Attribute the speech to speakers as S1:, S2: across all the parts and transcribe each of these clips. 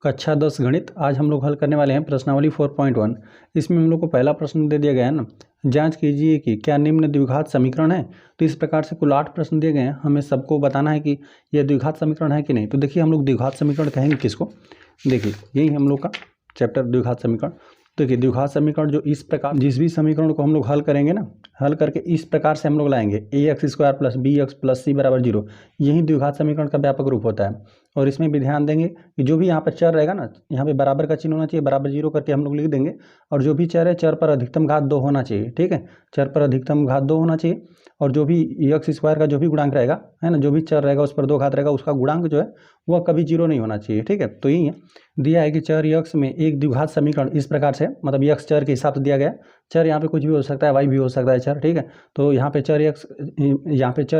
S1: कक्षा 10 गणित। आज हम लोग हल करने वाले हैं प्रश्नावली 4.1। इसमें हम लोग को पहला प्रश्न दे दिया गया है ना, जांच कीजिए कि क्या निम्न द्विघात समीकरण है। तो इस प्रकार से कुल 8 प्रश्न दिए गए हैं, हमें सबको बताना है कि यह द्विघात समीकरण है कि नहीं। तो देखिए हम लोग द्विघात समीकरण कहेंगे किसको, देखिए यही हम लोग का चैप्टर द्विघात समीकरण। देखिए द्विघात समीकरण जो इस प्रकार, जिस भी समीकरण को हम लोग हल करेंगे ना, हल करके इस प्रकार से हम लोग लाएंगे ax² + bx + c = 0, यही द्विघात समीकरण का व्यापक रूप होता है। और इसमें भी ध्यान देंगे कि जो भी यहाँ पर चर रहेगा ना, यहाँ पे बराबर का चिन्ह होना चाहिए, बराबर 0 करके हम लोग लिख देंगे। और जो भी चर है, चर पर अधिकतम घात 2 होना चाहिए, ठीक है, चर पर अधिकतम घात 2 होना चाहिए। और जो भी x² का जो भी गुणांक रहेगा, है ना, जो भी चर रहेगा उस पर 2 घात रहेगा, उसका गुणांक जो है वह कभी 0 नहीं होना चाहिए, ठीक है। तो यही है, दिया है कि चर x में एक द्विघात समीकरण इस प्रकार से, मतलब x चर के हिसाब से दिया गया। चर यहाँ पे कुछ भी हो सकता है, y भी हो सकता है चर, ठीक है। तो यहाँ पे चर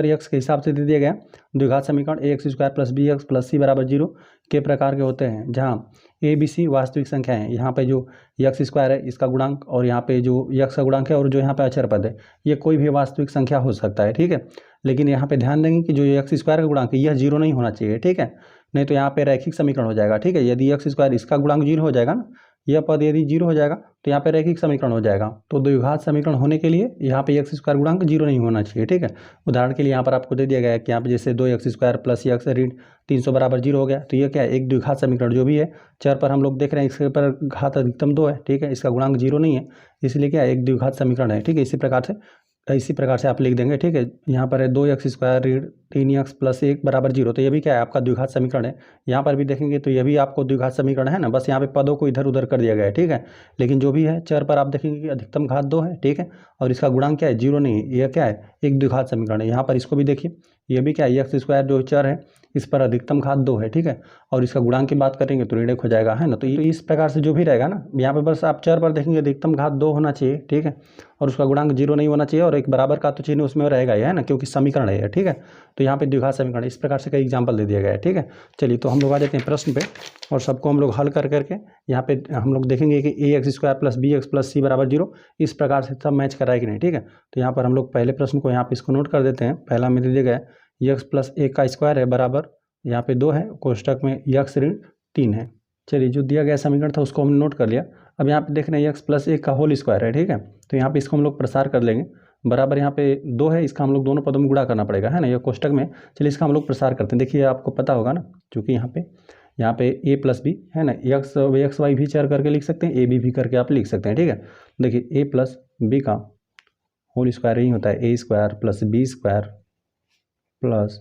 S1: x के हिसाब से दे दिया गया द्विघात समीकरण ax² + bx + c = 0 के प्रकार के होते हैं, जहाँ a b c वास्तविक संख्या है। यहाँ पे जो x² है इसका गुणांक, और यहाँ पे जो x का गुणांक है, और जो यहाँ पे अचर पद है, ये कोई भी वास्तविक संख्या हो सकता है, ठीक है। लेकिन यहाँ पे ध्यान देंगे कि जो x² का गुणांक है यह 0 नहीं होना चाहिए, ठीक है, नहीं तो यहाँ पे रैखिक समीकरण हो जाएगा, ठीक है। यदि x² इसका गुणांक 0 हो जाएगा ना, यह पद यदि 0 हो जाएगा तो यहाँ पे रैखिक समीकरण हो जाएगा। तो द्विघात समीकरण होने के लिए यहाँ पे x² गुणांक 0 नहीं होना चाहिए, ठीक है। उदाहरण के लिए यहाँ पर आपको दे दिया गया है कि यहाँ पे जैसे 2x² + x ऋण 300 = 0 हो गया। तो ये क्या है, एक द्विघात समीकरण जो भी है, चर पर हम लोग देख रहे हैं इसके पर घात अधिकतम 2 है, ठीक है, इसका गुणांक 0 नहीं है, इसलिए क्या है, एक द्विघात समीकरण है, ठीक है। इसी प्रकार से आप लिख देंगे, ठीक है। यहाँ पर है 2x² ऋण 3x + 1 = 0, तो ये भी क्या है, आपका द्विघात समीकरण है। यहाँ पर भी देखेंगे तो ये भी आपको द्विघात समीकरण है ना, बस यहाँ पे पदों को इधर उधर कर दिया गया है, ठीक है। लेकिन जो भी है चर पर आप देखेंगे कि अधिकतम घात 2 है, ठीक है, और इसका गुणांक क्या है, 0 नहीं है, यह क्या है, एक द्विघात समीकरण है। यहाँ पर इसको भी देखिए, ये भी क्या है, x² जो चर है इस पर अधिकतम घात 2 है, ठीक है, और इसका गुणांक की बात करेंगे तो ऋण 1 हो जाएगा, है ना। तो इस प्रकार से जो भी रहेगा ना, यहाँ पे बस आप चर पर देखेंगे अधिकतम घात 2 होना चाहिए, ठीक है, और उसका गुणांक 0 नहीं होना चाहिए, और एक बराबर का तो चिन्ह उसमें रहेगा ही, है ना, क्योंकि समीकरण है, ठीक है। तो यहाँ पे द्विघात समीकरण इस प्रकार से कई एग्जाम्पल दे दिया गया है, ठीक है। चलिए तो हम लोग आ जाते हैं प्रश्न पे, और सबको हम लोग हल कर करके यहाँ पे हम लोग देखेंगे कि ax² + bx + c = 0 इस प्रकार से सब मैच कर रहा है कि नहीं, ठीक है। तो यहाँ पर हम लोग पहले प्रश्न को यहाँ पे इसको नोट कर देते हैं। पहला में दे दिया गया x + 1 का स्क्वायर है बराबर, यहाँ पे 2 है, कोष्टक में x ऋण 3 है। चलिए जो दिया गया समीकरण था उसको हमने नोट कर लिया। अब यहाँ पे देख रहे हैं x + 1 का होल स्क्वायर है, ठीक है, तो यहाँ पे इसको हम लोग प्रसार कर लेंगे, बराबर यहाँ पे 2 है, इसका हम लोग दोनों पदों में गुणा करना पड़ेगा, है ना, ये कोष्टक में। चलिए इसका हम लोग प्रसार करते हैं। देखिए आपको पता होगा ना, क्योंकि यहाँ पे a + b है ना, x y भी चर करके लिख सकते हैं, a b भी करके आप लिख सकते हैं, ठीक है। देखिए a + b का होल स्क्वायर यही होता है, a² + b² +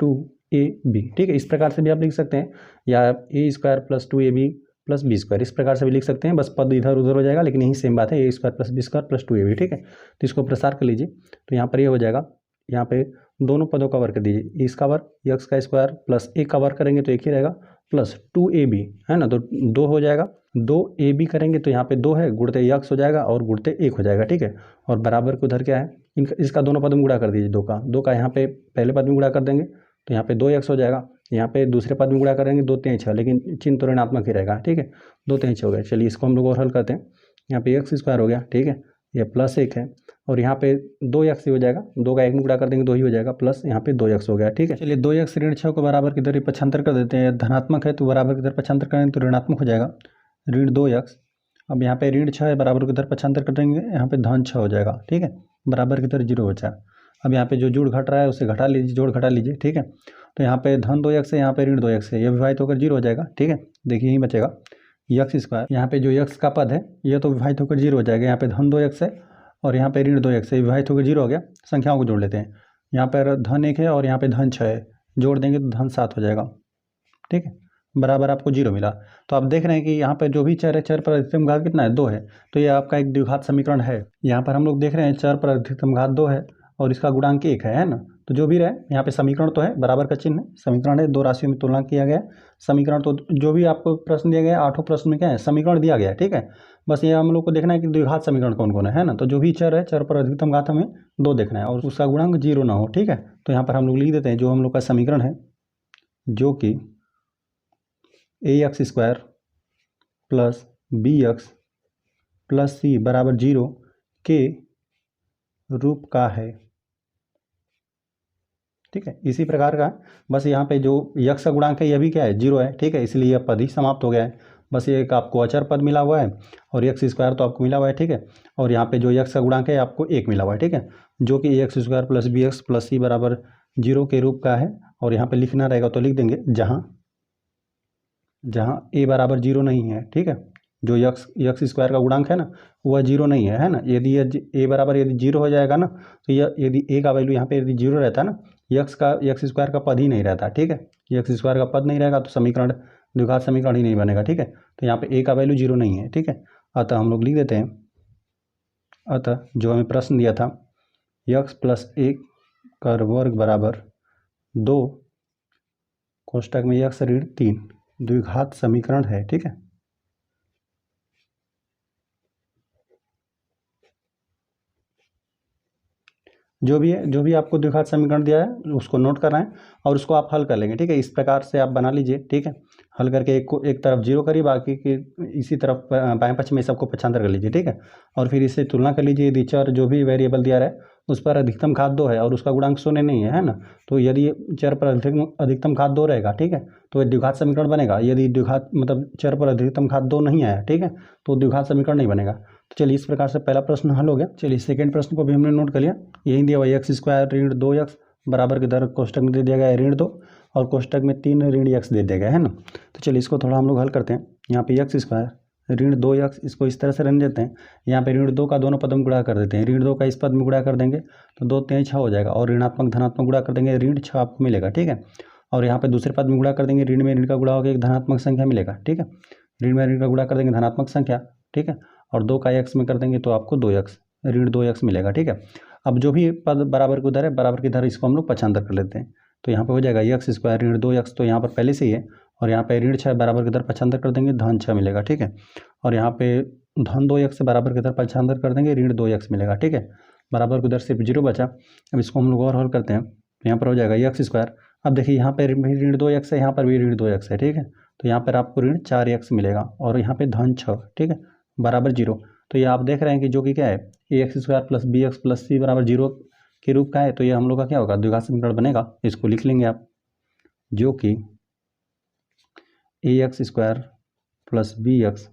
S1: 2ab, ठीक है, इस प्रकार से भी आप लिख सकते हैं, या a² + 2ab + b², इस प्रकार से भी लिख सकते हैं। बस पद इधर उधर हो जाएगा, लेकिन यही सेम बात है, a² + b² + 2ab, ठीक है। तो इसको प्रसार कर लीजिए, तो यहाँ पर ये हो जाएगा, यहाँ पे दोनों पदों का वर्ग कर दीजिए, इसका वर्ग x का स्क्वायर + 1 का वर्ग करेंगे तो 1 ही रहेगा, + 2ab, है ना, तो 2 हो जाएगा, 2ab करेंगे तो यहाँ पे 2 है, गुणते x हो जाएगा और गुणते 1 हो जाएगा, ठीक है। और बराबर को उधर क्या है, इसका दोनों पद में गुणा कर दीजिए, 2 का यहाँ पे पहले पद में गुणा कर देंगे तो यहाँ पे 2x हो जाएगा, यहाँ पे दूसरे पद में गुणा करेंगे 2 3 6, लेकिन चिन्ह तो ऋणात्मक ही रहेगा, ठीक है, 2 3 6 हो गया। चलिए इसको हम लोग और हल करते हैं। यहाँ पे x² हो गया, ठीक है, ये +1 है, और यहाँ पे 2x ही हो जाएगा, 2 का 1 में गुणा कर देंगे 2 ही हो जाएगा, प्लस यहाँ पे 2x हो गया, ठीक है। चलिए 2x ऋण 6 को बराबर की तरह पक्षांतर कर देते हैं, धनात्मक है तो बराबर की तरह पक्षांतर करेंगे तो ऋणात्मक हो जाएगा, ऋण 2x। अब यहाँ पे ऋण 6 है, बराबर की तरह पक्षांतर कर देंगे, यहाँ पे धन 6 हो जाएगा, ठीक है, बराबर की तरह 0 हो जाएगा। अब यहाँ पे जो जोड़ घट रहा है उसे घटा लीजिए, जोड़ घटा लीजिए, ठीक है। तो यहाँ पे धन 2x है, यहाँ पे ऋण 2x है, ये विभाजित होकर 0 हो जाएगा, ठीक है। देखिए यही बचेगा x², यहाँ पे जो x का पद है ये तो विभाजित होकर 0 हो जाएगा, यहाँ पे धन 2x है और यहाँ पे ऋण 2x है, विभाजित होकर 0 हो गया। संख्याओं को जोड़ लेते हैं, यहाँ पर धन 1 है और यहाँ पे धन 6 है, जोड़ देंगे तो धन 7 हो जाएगा, ठीक है, बराबर आपको 0 मिला। तो आप देख रहे हैं कि यहाँ पर जो भी चर है, चर पर अधिकतम घात कितना है, 2 है, तो ये आपका एक द्विघात समीकरण है। यहाँ पर हम लोग देख रहे हैं चर पर अधिकतम घात 2 है और इसका गुणांक 1 है ना। तो जो भी रहे, यहाँ पे समीकरण तो है, बराबर का चिन्ह है, समीकरण है, 2 राशियों में तुलना किया गया समीकरण। तो जो भी आपको प्रश्न दिया गया है, 8 प्रश्न में क्या है, समीकरण दिया गया है, ठीक है। बस ये हम लोग को देखना है कि द्विघात समीकरण कौन कौन है ना। तो जो भी चर है, चर पर अधिकतम घात हमें 2 देखना है और उसका गुणांक 0 ना हो, ठीक है। तो यहाँ पर हम लोग लिख देते हैं जो हम लोग का समीकरण है, जो कि ax² + bx + c = 0 के रूप का है, ठीक है। इसी प्रकार का बस यहाँ पे जो यक्स का गुणांक है यह भी क्या है, 0 है, ठीक है, इसलिए यह पद ही समाप्त हो गया है। बस ये एक आपको अचर पद मिला हुआ है और एक्स स्क्वायर तो आपको मिला हुआ है, ठीक है, और यहाँ पे जो यक्स का गुणांक है आपको 1 मिला हुआ है, ठीक है, जो कि X square plus B X plus C बराबर 0 के रूप का है। और यहाँ पे लिखना रहेगा तो लिख देंगे जहाँ ए बराबर 0 नहीं है, ठीक है, जो यक्स स्क्वायर का गुणांक है ना वह 0 नहीं है ना। यदि ए बराबर यदि 0 हो जाएगा ना तो यह यदि ए का वैल्यू यहाँ पे यदि 0 रहता है ना, यक्स स्क्वायर का पद ही नहीं रहता, ठीक है, यक्स स्क्वायर का पद नहीं रहेगा तो समीकरण द्विघात समीकरण ही नहीं बनेगा, ठीक है। तो यहाँ पे ए का वैल्यू 0 नहीं है, ठीक है। अतः हम लोग लिख देते हैं, अतः जो हमें प्रश्न दिया था यक्स प्लस 1 का वर्ग बराबर 2 कोष्टक में यक्स ऋण 3 द्विघात समीकरण है, ठीक है। जो भी आपको द्विघात समीकरण दिया है उसको नोट करना है और उसको आप हल कर लेंगे, ठीक है। इस प्रकार से आप बना लीजिए, ठीक है। हल करके एक तरफ 0 करिए, बाकी के इसी तरफ बाएं पक्ष में सबको पक्षांतर कर लीजिए, ठीक है। और फिर इससे तुलना कर लीजिए, यदि चर जो भी वेरिएबल दिया रहे उस पर अधिकतम घात 2 है और उसका गुणांक 0 नहीं है ना, तो यदि चर पर अधिकतम घात 2 रहेगा, ठीक है, तो द्विघात समीकरण बनेगा। यदि द्विघात मतलब चर पर अधिकतम घात 2 नहीं आया, ठीक है, तो द्विघात समीकरण नहीं बनेगा। तो चलिए इस प्रकार से पहला प्रश्न हल हो गया। चलिए सेकंड प्रश्न को भी हमने नोट कर लिया। यही दिया हुआ एक्स स्क्वायर ऋण 2x बराबर के दर कोष्टक में दे दिया गया है ऋण 2 और कोष्टक में 3 ऋण x दे दिया गया है ना। तो चलिए इसको थोड़ा हम लोग हल करते हैं। यहाँ पे एक्स स्क्वायर ऋण 2x इसको इस तरह से रहने देते हैं। यहाँ पे ऋण 2 का दोनों पद में गुणा कर देते हैं, ऋण 2 का इस पद में गुणा कर देंगे तो 2 3 6 हो जाएगा और ऋणात्मक धनात्मक गुणा कर देंगे, ऋण 6 आपको मिलेगा, ठीक है। और यहाँ पे दूसरे पद में गुणा कर देंगे, ऋण में ऋण का गुणा होकर एक धनात्मक संख्या मिलेगा, ठीक है, ऋण में ऋण का गुणा कर देंगे धनात्मक संख्या, ठीक है, और 2 का x में कर देंगे तो आपको 2x ऋण 2x मिलेगा, ठीक है। अब जो भी पद बराबर की उधर है बराबर की इधर इसको हम लोग पक्षांतर कर लेते हैं। तो यहाँ पे हो जाएगा एक्स स्क्वायर ऋण 2x तो यहाँ पर पहले से ही है और यहाँ पे ऋण 6 बराबर की इधर पक्षांतर कर देंगे धन 6 मिलेगा, ठीक है। और यहाँ पे धन 2x से बराबर की इधर पक्षांतर कर देंगे ऋण 2x मिलेगा, ठीक है। बराबर की उधर सिर्फ 0 बचा। अब इसको हम लोग और हल करते हैं तो यहाँ पर हो जाएगा एक्स स्क्वायर। अब देखिए यहाँ पे ऋण 2x है, यहाँ पर भी ऋण 2x है, ठीक है, तो यहाँ पर आपको ऋण 4x मिलेगा और यहाँ पे धन 6, ठीक है, बराबर 0। तो ये आप देख रहे हैं कि जो कि क्या है A X square plus B X plus C बराबर 0 के रूप का है। तो ये हम लोग का क्या होगा द्विघात समीकरण बनेगा। इसको लिख लेंगे आप, जो कि A X square plus B X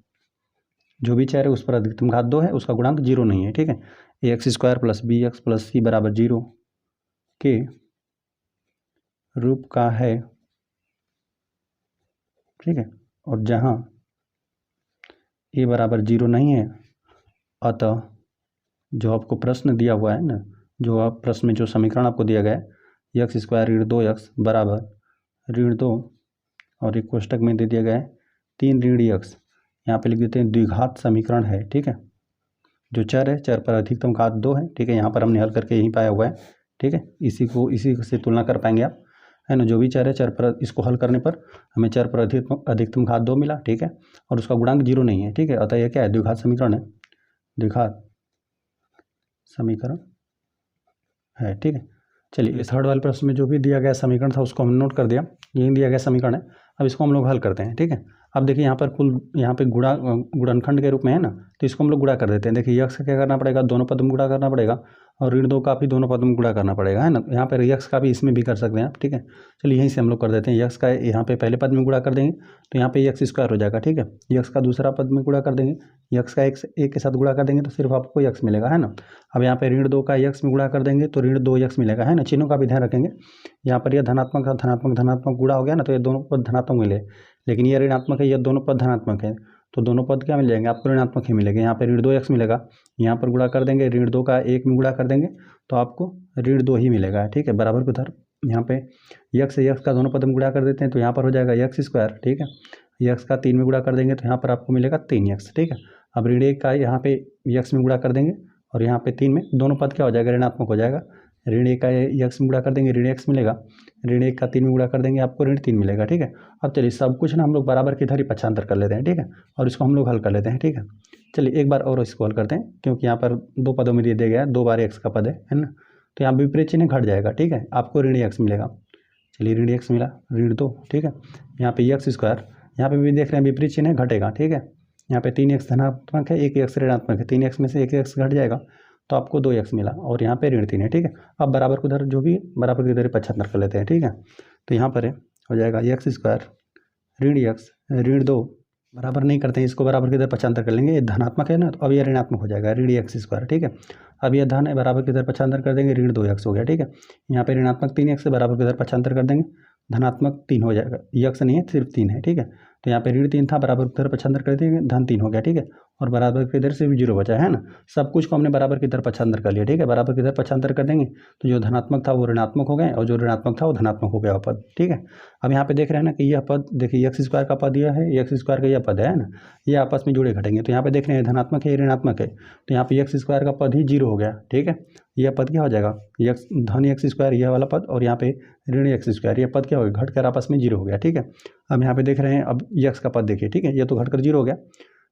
S1: जो भी चर है उस पर अधिकतम घात 2 है, उसका गुणांक 0 नहीं है, ठीक है, A X square plus B X plus C बराबर 0 के रूप का है, ठीक है। और जहाँ ए बराबर 0 नहीं है, अतः जो आपको प्रश्न दिया हुआ है ना, जो आप प्रश्न में जो समीकरण आपको दिया गया है एक्स स्क्वायर ऋण 2x बराबर ऋण 2 और एक कोष्टक में दे दिया गया है 3 ऋण x, यहाँ पे लिख देते हैं द्विघात समीकरण है, ठीक है। जो चर है चर पर अधिकतम घात 2 है, ठीक है, यहाँ पर हमने हल करके यही पाया हुआ है, ठीक है। इसी से तुलना कर पाएंगे आप, है ना। जो भी चर है चर पर इसको हल करने पर हमें चर पर अधिकतम घात 2 मिला, ठीक है, और उसका गुणांक 0 नहीं है, ठीक है। अतः यह क्या है द्विघात समीकरण है, द्विघात समीकरण है, ठीक है। चलिए इस थर्ड वाले प्रश्न में जो भी दिया गया समीकरण था उसको हमने नोट कर दिया, यही दिया गया समीकरण है। अब इसको हम लोग हल करते हैं, ठीक है। अब देखिए यहाँ पर कुल यहाँ पे गुणनखंड के रूप में है ना, तो इसको हम लोग गुणा कर देते हैं। देखिए यक्स का क्या करना पड़ेगा, दोनों पद में गुणा करना पड़ेगा और ऋण 2 का भी दोनों पद में गुणा करना पड़ेगा, है ना। यहाँ पर यक्स का भी इसमें भी कर सकते हैं आप, ठीक है। चलिए यहीं से हम लोग कर देते हैं, यक्स का यहाँ पे पहले पद में गुणा कर देंगे तो यहाँ पे एक्स स्क्वायर हो जाएगा, ठीक है। यक्स का दूसरा पद में गुणा कर देंगे, यक्स का एक के साथ गुणा कर देंगे तो सिर्फ आपको यक्स मिलेगा, है ना। अब यहाँ पे ऋण 2 का यक्स में गुणा कर देंगे तो ऋण 2x मिलेगा, है ना। चिन्हों का भी ध्यान रखेंगे, यहाँ पर यह धनात्मक धनात्मक धनात्मक गुणा हो गया ना, तो ये दोनों पद धनात्मक मिले, लेकिन ये ऋणात्मक है, ये दोनों पद धनात्मक है, तो दोनों पद क्या मिल जाएंगे आपको ऋणात्मक ही मिलेंगे। यहाँ पे ऋण 2x मिलेगा, यहाँ पर गुणा कर देंगे ऋण 2 का 1 में गुणा कर देंगे तो आपको ऋण 2 ही मिलेगा, ठीक है। बराबर को उधर यहाँ पे यक्स से यक्स का दोनों पद में गुणा कर देते हैं तो यहाँ पर हो जाएगा एक्स स्क्वायर, ठीक है। यक्स का 3 में गुणा कर देंगे तो यहाँ पर आपको मिलेगा 3x, ठीक है। अब ऋण 1 का यहाँ पे यक्स में गुणा कर देंगे और यहाँ पे 3 में दोनों पद क्या हो जाएगा ऋणात्मक हो जाएगा। ऋण 1 का यक्स में गुणा कर देंगे ऋण x मिलेगा, ऋण 1 का 3 में गुणा कर देंगे आपको ऋण 3 मिलेगा, ठीक है। अब चलिए सब कुछ ना हम लोग बराबर की इधर ही पक्षांतर कर लेते हैं, ठीक है, और इसको हम लोग हल कर लेते हैं, ठीक है। चलिए एक बार और इसको हल करते हैं, क्योंकि यहाँ पर 2 पदों में दे दिया गया है, 2 बार x का पद है ना, तो यहाँ विपरीत चिन्ह घट जाएगा, ठीक है। आपको ऋण x मिलेगा, चलिए ऋण x मिला ऋण 2, ठीक है। यहाँ पे एक्स स्क्वायर, यहाँ पे भी देख रहे हैं विपरीत चिन्ह घटेगा, ठीक है। यहाँ पे 3x धनात्मक है, 1x ऋणात्मक है, 3x में से 1x घट जाएगा तो आपको 2x मिला और यहाँ पे ऋण 3 है, ठीक है। अब बराबर को इधर जो भी बराबर की इधर 75 कर लेते हैं, ठीक है। तो यहाँ पर हो जाएगा x स्क्वायर ऋण x ऋण 2 बराबर नहीं करते हैं, इसको बराबर की इधर 75 कर लेंगे, ये धनात्मक है ना, तो अब ये ऋणात्मक हो जाएगा ऋण x स्क्वायर, ठीक है। अब ये धन है, बराबर की इधर 75 कर देंगे, ऋण 2x हो गया, ठीक है। यहाँ पे ऋणात्मक 3x है, बराबर की इधर 75 कर देंगे, धनात्मक 3 हो जाएगा, x नहीं है सिर्फ 3 है, ठीक है। तो यहाँ पे ऋण 3 था, बराबर की इधर 75 कर देंगे, धन 3 हो गया, ठीक है। और बराबर की इधर से भी 0 बचा है ना, सब कुछ को हमने बराबर की इधर 75 कर लिया, ठीक है। बराबर की इधर 75 कर देंगे तो जो धनात्मक था वो ऋणात्मक हो गए और जो ऋणात्मक था वो धनात्मक हो गया पद, ठीक है। अब यहाँ पे देख रहे हैं ना कि यह पद देखिए x स्क्वायर का पद यह है, x स्क्वायर का यह पद है ना, ये आपस में जुड़े घटेंगे। तो यहाँ पे देख रहे हैं धनात्मक है ऋणात्मक है, तो यहाँ पे x स्क्वायर का पद ही 0 हो गया, ठीक है। यह पद क्या हो जाएगा, x धन x स्क्वायर यह वाला पद और यहाँ पे ऋण x स्क्वायर यह पद क्या हो गया, घट कर आपस में 0 हो गया, ठीक है। अब यहाँ पे देख रहे हैं अब x का पद देखिए, ठीक है, ये तो घट कर 0 हो गया,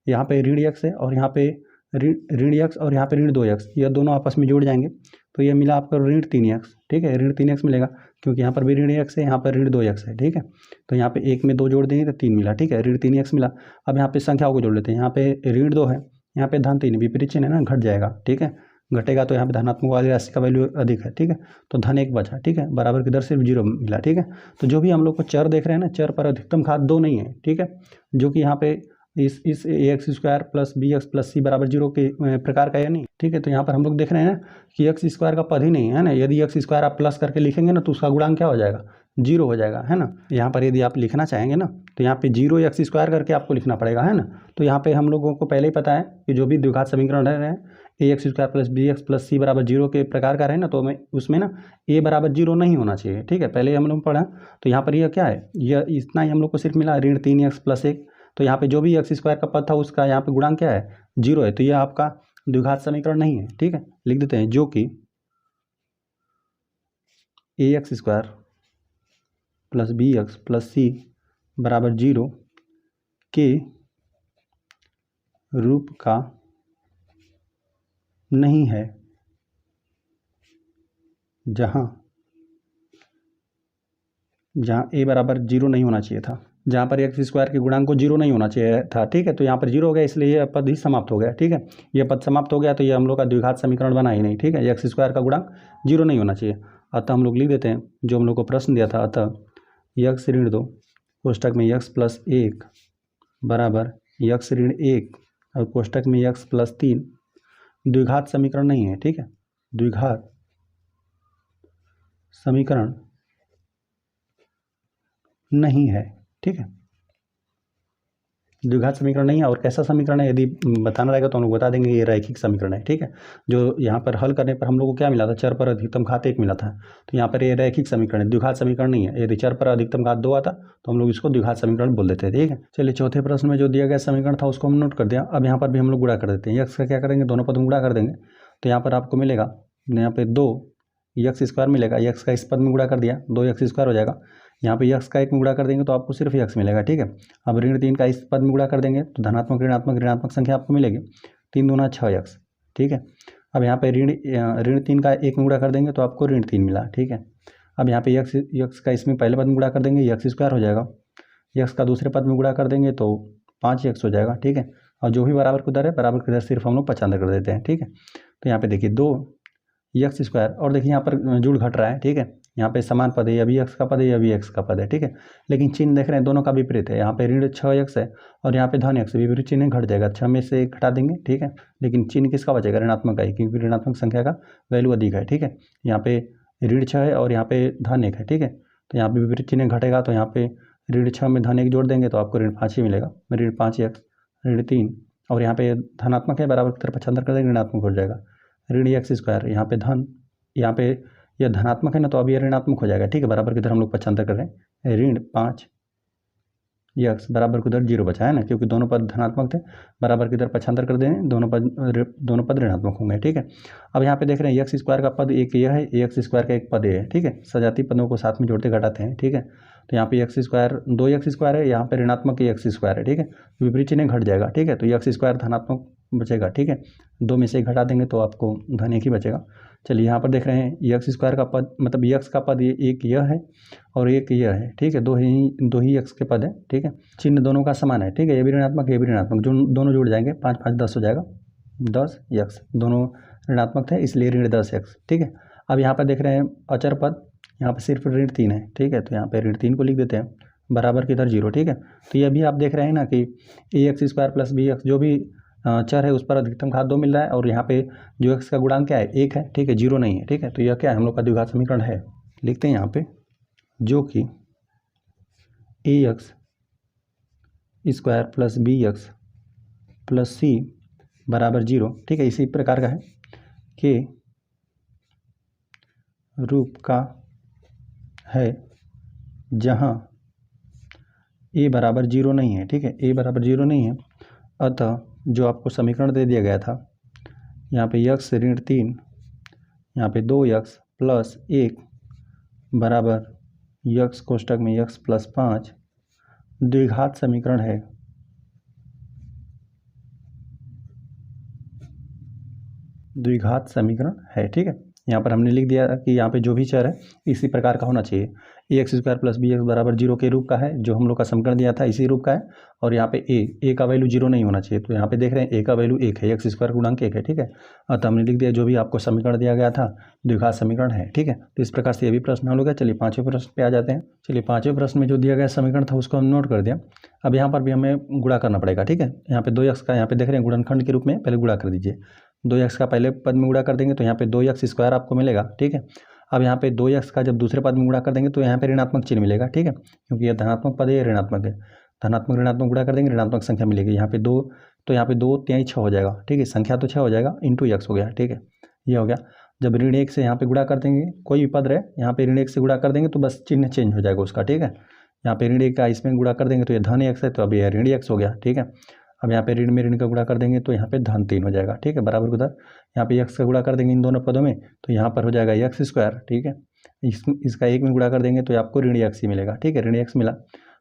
S1: यहाँ पे ऋण x है और यहाँ पे ऋण x और यहाँ पे ऋण 2x, यह दोनों आपस में जुड़ जाएंगे, तो ये मिला आपका ऋण 3x, ठीक है। ऋण 3x मिलेगा क्योंकि यहाँ पर भी ऋण x है, यहाँ पर ऋण 2x है, ठीक है। तो यहाँ पे 1 में 2 जोड़ देंगे तो 3 मिला, ठीक है, ऋण 3x मिला। अब यहाँ पे संख्याओं को जोड़ लेते हैं, यहाँ पे ऋण 2 है, यहाँ पे धन 3, विपरीत चिन्ह है ना, घट जाएगा, ठीक है। घटेगा तो यहाँ पे धनात्मक वाली राशि का वैल्यू अधिक है, ठीक है। तो धन 1 बचा, ठीक है, बराबर की दर सिर्फ 0 मिला, ठीक है। तो जो भी हम लोग को चर देख रहे हैं ना, चर पर अधिकतम घात 2 नहीं है, ठीक है, जो कि यहाँ पे इस ax square plus bx plus c बराबर 0 के प्रकार का है नहीं, ठीक है। तो यहाँ पर हम लोग देख रहे हैं ना कि x स्क्वायर का पद ही नहीं है ना, यदि x स्क्वायर आप प्लस करके लिखेंगे ना तो उसका गुणांक क्या हो जाएगा, 0 हो जाएगा, है ना। यहाँ पर यदि आप लिखना चाहेंगे ना तो यहाँ पे 0 x स्क्वायर करके आपको लिखना पड़ेगा, है ना। तो यहाँ पे हम लोगों को पहले ही पता है कि जो भी द्विघात समीकरण रहे हैं ax square plus bx plus c बराबर 0 के प्रकार का रहे ना, तो हमें उसमें ना a बराबर 0 नहीं होना चाहिए, ठीक है, पहले हम लोग पढ़ा। तो यहाँ पर यह क्या है, यह इतना ही हम लोग को सिर्फ मिला ऋण 3x प्लस 1, तो यहाँ पे जो भी x स्क्वायर का पद था उसका यहाँ पे गुणांक क्या है, 0 है, तो यह आपका द्विघात समीकरण नहीं है, ठीक है। लिख देते हैं जो कि ax square plus bx plus c बराबर 0 के रूप का नहीं है, जहाँ a बराबर 0 नहीं होना चाहिए था, जहाँ पर x स्क्वायर के गुणांक को 0 नहीं होना चाहिए था, ठीक है। तो यहाँ पर 0 हो गया, इसलिए यह पद ही समाप्त हो गया, ठीक है। यह पद समाप्त हो गया तो ये हम लोग का द्विघात समीकरण बना ही नहीं, ठीक है। x स्क्वायर का गुणांक 0 नहीं होना चाहिए, अतः हम लोग लिख देते हैं जो हम लोग को प्रश्न दिया था, अतः x ऋण 2 कोष्टक में x प्लस 1 बराबर x ऋण 1 और कोष्टक में x प्लस 3 द्विघात समीकरण नहीं है, ठीक है। द्विघात समीकरण नहीं है, ठीक है, द्विघात समीकरण नहीं है। और कैसा समीकरण है यदि बताना रहेगा तो हम लोग बता देंगे, ये रैखिक समीकरण है, ठीक है। जो यहाँ पर हल करने पर हम लोग को क्या मिला था, चर पर अधिकतम घात 1 मिला था, तो यहाँ पर ये रैखिक समीकरण है, द्विघात समीकरण नहीं है। यदि चर पर अधिकतम घात 2 आता तो हम लोग इसको द्विघात समीकरण बोल देते हैं, ठीक है। चलिए चौथे प्रश्न में जो दिया गया समीकरण था उसको हम नोट कर दिया। अब यहाँ पर भी हम लोग गुणा कर देते हैं, x का क्या करेंगे, दोनों पद में गुणा कर देंगे, तो यहाँ पर आपको मिलेगा यहाँ पे 2 x स्क्वायर मिलेगा, x का इस पद में गुणा कर दिया 2x स्क्वायर हो जाएगा, यहाँ पे x का 1 में गुणा कर देंगे तो आपको सिर्फ x मिलेगा, ठीक है। अब ऋण 3 का इस पद में गुणा कर देंगे तो धनात्मक ऋणात्मक ऋणात्मक संख्या आपको मिलेगी, 3 दूना 6x, ठीक है। अब यहाँ पे ऋण 3 का 1 में गुणा कर देंगे तो आपको ऋण 3 मिला, ठीक है। अब यहाँ पे x का इसमें पहले पद में गुणा कर देंगे, x स्क्वायर हो जाएगा, x का दूसरे पद में गुणा कर देंगे तो 5x हो जाएगा, ठीक है। और जो भी बराबर की दर है, बराबर की दर सिर्फ हम लोग 75 कर देते हैं, ठीक है। तो यहाँ पे देखिए 2x स्क्वायर, और देखिए यहाँ पर जुड़ घट रहा है, ठीक है, यहाँ पे समान पद है, अभी x का पद है, अभी x का पद है, ठीक है। लेकिन चिन्ह देख रहे हैं दोनों का विपरीत है, यहाँ पे ऋण 6x है और यहाँ पे धन x, विपरीत चिन्ह घट जाएगा, 6 में से 1 घटा देंगे, ठीक है। लेकिन चिन्ह किसका बचेगा, ऋणात्मक का ही, क्योंकि ऋणात्मक संख्या का वैल्यू अधिक है, ठीक है। यहाँ पे ऋण 6 है और यहाँ पे धन 1 है, ठीक है। तो यहाँ पे विपरीत चिन्ह घटेगा तो यहाँ पे ऋण 6 में धन 1 जोड़ देंगे तो आपको ऋण 5 ही मिलेगा, ऋण 5x ऋण 3, और यहाँ पे धनात्मक है, बराबर की तरफ 75 कर देंगे, ऋणात्मक हो जाएगा, ऋण x स्क्वायर, यहाँ पे धन, यहाँ पे यह धनात्मक है ना तो अब यह ऋणात्मक हो जाएगा, ठीक है। बराबर की तरफ हम लोग 75 कर रहे हैं, ऋण 5x बराबर की तरफ 0 बचा है ना, क्योंकि दोनों पद धनात्मक थे, बराबर की तरफ 75 कर देंगे, दोनों पद ऋणात्मक होंगे, ठीक है। अब यहाँ पे देख रहे हैं x स्क्वायर का पद एक यह है, x स्क्वायर का एक पद ये है, ठीक है। सजातीय पदों को साथ में जोड़ते घटाते हैं, ठीक है। तो यहाँ पे x स्क्वायर 2x स्क्वायर है, यहाँ पे ऋणात्मक x स्क्वायर है, ठीक है, विपरीत चिन्ह घट जाएगा, ठीक है। तो x स्क्वायर धनात्मक बचेगा, ठीक है, 2 में से 1 घटा देंगे तो आपको धन 1 ही बचेगा। चलिए यहाँ पर देख रहे हैं x स्क्वायर का पद, मतलब x का पद ये एक यह है और एक यह है, ठीक है, दो ही x के पद है, ठीक है। चिन्ह दोनों का समान है, ठीक है, ये भी ऋणात्मक ये भी ऋणात्मक, जो दोनों जुड़ जाएंगे 5 5 10 हो जाएगा, 10x, दोनों ऋणात्मक था इसलिए ऋण 10x, ठीक है। अब यहाँ पर देख रहे हैं अचर पद, यहाँ पर सिर्फ ऋण 3 है, ठीक है, तो यहाँ पे ऋण 3 को लिख देते हैं, बराबर किधर 0, ठीक है। तो ये भी आप देख रहे हैं ना कि ax² प्लस bx जो भी चर है उस पर अधिकतम घात 2 मिल रहा है, और यहाँ पे जो x का गुणांक क्या है 1 है, ठीक है, 0 नहीं है, ठीक है। तो यह क्या है हम लोग का द्विघात समीकरण है, लिखते हैं यहाँ पे, जो कि ax² plus bx plus c बराबर 0, ठीक है, इसी प्रकार का है के रूप का है जहाँ a बराबर 0 नहीं है, ठीक है, a बराबर 0 नहीं है। अतः जो आपको समीकरण दे दिया गया था, यहाँ पे x ऋण 3, यहाँ पे 2x प्लस 1 बराबर x कोष्टक में x प्लस 5 द्विघात समीकरण है। द्विघात समीकरण है, ठीक है। यहाँ पर हमने लिख दिया कि यहाँ पे जो भी चर है इसी प्रकार का होना चाहिए। ax² प्लस bx बराबर 0 के रूप का है, जो हम लोग का समीकरण दिया था इसी रूप का है, और यहाँ पे a का वैल्यू 0 नहीं होना चाहिए। तो यहाँ पे देख रहे हैं a का वैल्यू 1 है, x² गुणांक 1 है, ठीक है। अतः हमने लिख दिया जो भी आपको समीकरण दिया गया था द्विघात समीकरण है, ठीक है। तो इस प्रकार से ये भी प्रश्न हल हो गया। चलिए 5वें प्रश्न पे आ जाते हैं। चलिए 5वें प्रश्न में जो दिया गया समीकरण था उसको हम नोट कर दिया। अब यहाँ पर भी हमें गुणा करना पड़ेगा, ठीक है। यहाँ पे 2x का यहाँ पे देख रहे हैं गुणनखंड के रूप में पहले गुणा कर दीजिए। 2x का पहले पद में गुणा कर देंगे तो यहाँ पे 2x² आपको मिलेगा, ठीक है। अब यहाँ पे 2x का जब दूसरे पद में गुणा कर देंगे तो यहाँ पे ऋणात्मक चिन्ह मिलेगा, ठीक है, क्योंकि यह धनात्मक पद है, ऋणात्मक है। धनात्मक ऋणात्मक गुणा कर देंगे, ऋणात्मक संख्या मिलेगी। यहाँ पे 2, तो यहाँ पे 2 3 6 हो जाएगा, ठीक है, संख्या तो 6 हो जाएगा, इंटू x हो गया, ठीक है, ये हो गया। जब ऋण 1 से यहाँ पे गुणा कर देंगे, कोई भी पद रहे यहाँ पे ऋण 1 से गुणा कर देंगे तो बस चिन्ह चेंज हो जाएगा उसका, ठीक है। यहाँ पे ऋण 1 का इसमें गुणा कर देंगे तो ये धन x है, तो अब यह ऋण x हो गया, ठीक है। अब यहाँ पे ऋण में ऋण का गुणा कर देंगे तो यहाँ पे धन 3 हो जाएगा, ठीक है, बराबर उधर। यहाँ पे x का गुणा कर देंगे इन दोनों पदों में तो यहाँ पर हो जाएगा x², ठीक है। इसका 1 में गुणा कर देंगे तो आपको ऋण x ही मिलेगा, ठीक है, ऋण x मिला।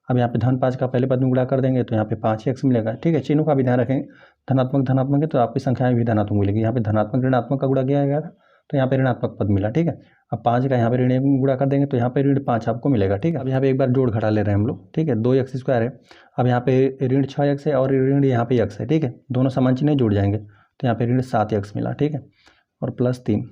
S1: अब यहाँ पे धन 5 का पहले पद में गुणा कर देंगे तो यहाँ पे 5x मिलेगा, ठीक है। चिन्हों का भी ध्यान रखेंगे, धनात्मक धनात्मक है तो आपकी संख्याएं भी धनात्मक मिलेगी। यहाँ पे धनात्मक ऋणात्मक का गुणा किया गया था तो यहाँ पे ऋणात्मक पद मिला, ठीक है। अब 5 का यहाँ पे ऋण 1 में गुणा कर देंगे तो यहाँ पे ऋण 5 आपको मिलेगा, ठीक है। अब यहाँ पे एक बार जोड़ घटा ले रहे हैं हम लोग, ठीक है, 2x² है। अब यहाँ पे ऋण 6x है और ऋण यहाँ पे x है, ठीक है, दोनों समान चिन्ह जुड़ जाएंगे तो यहाँ पे ऋण 7x मिला, ठीक है, और प्लस 3।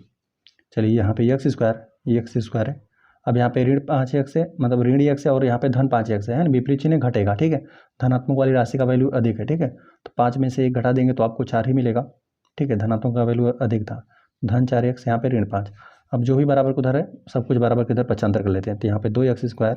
S1: चलिए यहाँ पे x² है। अब यहाँ पे ऋण 5x है, मतलब ऋण x है, और यहाँ पे धन 5x है ना, विपरीत चिन्ह घटेगा, ठीक है। धनात्मक वाली राशि का वैल्यू अधिक है, ठीक है, तो 5 में से 1 घटा देंगे तो आपको 4 ही मिलेगा, ठीक है, धनात्मक का वैल्यू अधिक था। धन 4x, यहाँ पे ऋण 5। अब जो भी बराबर किधर है सब कुछ बराबर किधर पक्षांतर कर लेते हैं, तो यहाँ पे 2x²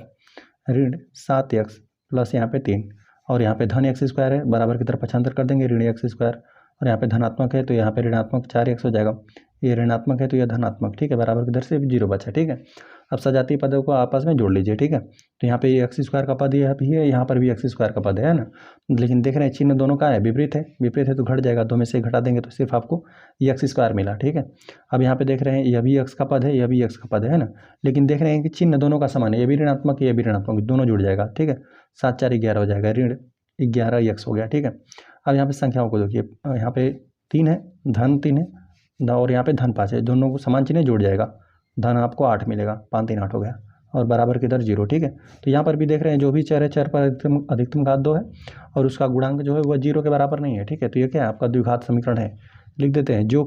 S1: ऋण 7x प्लस यहाँ पे 3, और यहाँ पे धन x² है, बराबर की तरफ पक्षांतर कर देंगे, ऋण x², और यहाँ पे धनात्मक है तो यहाँ पे ऋणात्मक 4x हो जाएगा, ये ऋणात्मक है तो यह धनात्मक, ठीक है, बराबर की तरफ से 0 बचा, ठीक है। अब सजातीय पदों को आपस में जोड़ लीजिए, ठीक है। तो यहाँ पे x² का पद यह भी है, यहाँ पर भी x² का पद है ना, लेकिन देख रहे हैं चिन्ह दोनों का है विपरीत है, विपरीत है तो घट जाएगा, 2 में से घटा देंगे तो सिर्फ आपको x² मिला, ठीक है। अब यहाँ पे देख रहे हैं यह भी x का पद है, यह भी x का पद है ना, लेकिन देख रहे हैं कि चिन्ह दोनों का समान है, ये भी ऋणात्मक है, ये भी ऋणात्मक, दोनों जुड़ जाएगा, ठीक है। 7 4 11 हो जाएगा, ऋण 11x हो गया, ठीक है। अब यहाँ पे संख्याओं को देखिए, यहाँ पे 3 है, धन 3 है, और यहाँ पे धन 5 है, दोनों को समान चिन्ह जुड़ जाएगा, धन आपको 8 मिलेगा, 5 3 8 हो गया, और बराबर किधर 0, ठीक है। तो यहाँ पर भी देख रहे हैं जो भी चर है, चर पर अधिकतम घात 2 है और उसका गुणांक जो है वह 0 के बराबर नहीं है, ठीक है। तो ये क्या है आपका द्विघात समीकरण है, लिख देते हैं, जो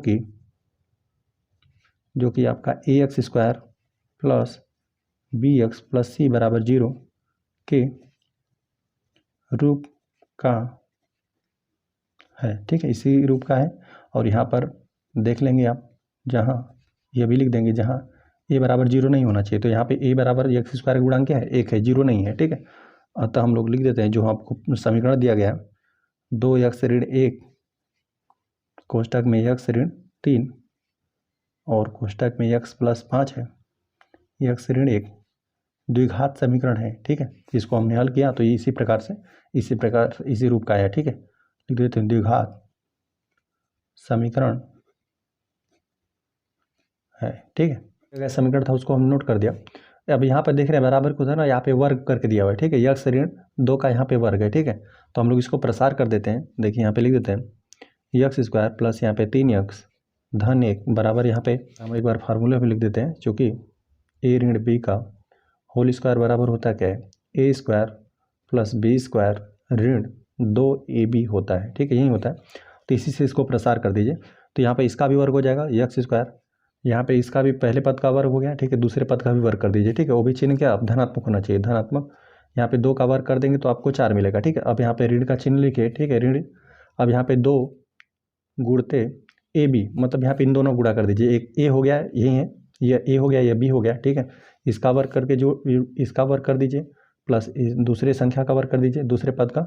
S1: कि आपका ax² plus bx plus c बराबर 0 के रूप का है, ठीक है, इसी रूप का है। और यहाँ पर देख लेंगे आप, जहाँ यह भी लिख देंगे जहाँ a बराबर 0 नहीं होना चाहिए, तो यहाँ पे a बराबर x² का गुणांक क्या है 1 है, 0 नहीं है, ठीक है। अतः हम लोग लिख देते हैं जो आपको समीकरण दिया गया है, 2x ऋण 1 कोष्टक में x ऋण 3 और कोष्टक में x प्लस 5 है, x ऋण 1 द्विघात समीकरण है, ठीक है। इसको हमने हल किया तो इसी प्रकार इसी रूप का है, ठीक है, लिख देते हैं द्विघात समीकरण है, ठीक है। समीकरण था उसको हम नोट कर दिया। अब यहाँ पर देख रहे हैं बराबर को था ना, यहाँ पे वर्ग करके दिया हुआ है, ठीक है, x ऋण 2 का यहाँ पे वर्ग है, ठीक है। तो हम लोग इसको प्रसार कर देते हैं, देखिए यहाँ पे लिख देते हैं x² प्लस यहाँ पे 3x धन 1 बराबर, यहाँ पे हम एक बार फार्मूले पे लिख देते हैं, चूँकि a ऋण b का होल स्क्वायर बराबर होता क्या है a² प्लस b² ऋण 2ab होता है, ठीक है, यही होता है। तो इसी से इसको प्रसार कर दीजिए। तो यहाँ पे इसका भी वर्ग हो जाएगा यक्स स्क्वायर, यहाँ पे इसका भी पहले पद का वर्ग हो गया, ठीक है, दूसरे पद का भी वर्ग कर दीजिए, ठीक है, वो भी चिन्ह क्या धनात्मक होना चाहिए, धनात्मक। यहाँ पे 2 का वर्ग कर देंगे तो आपको 4 मिलेगा, ठीक है। अब यहाँ पे ऋण का चिन्ह लिखिए, ठीक है, ऋण। अब यहाँ पे 2 गुणते ए बी, मतलब यहाँ पे इन दोनों गुणा कर दीजिए, एक ए हो गया यही है, ये ए हो गया, ये बी हो गया, ठीक है। इसका वर्ग करके जो इसका वर्ग कर दीजिए प्लस दूसरे संख्या का वर्ग कर दीजिए, दूसरे पद का,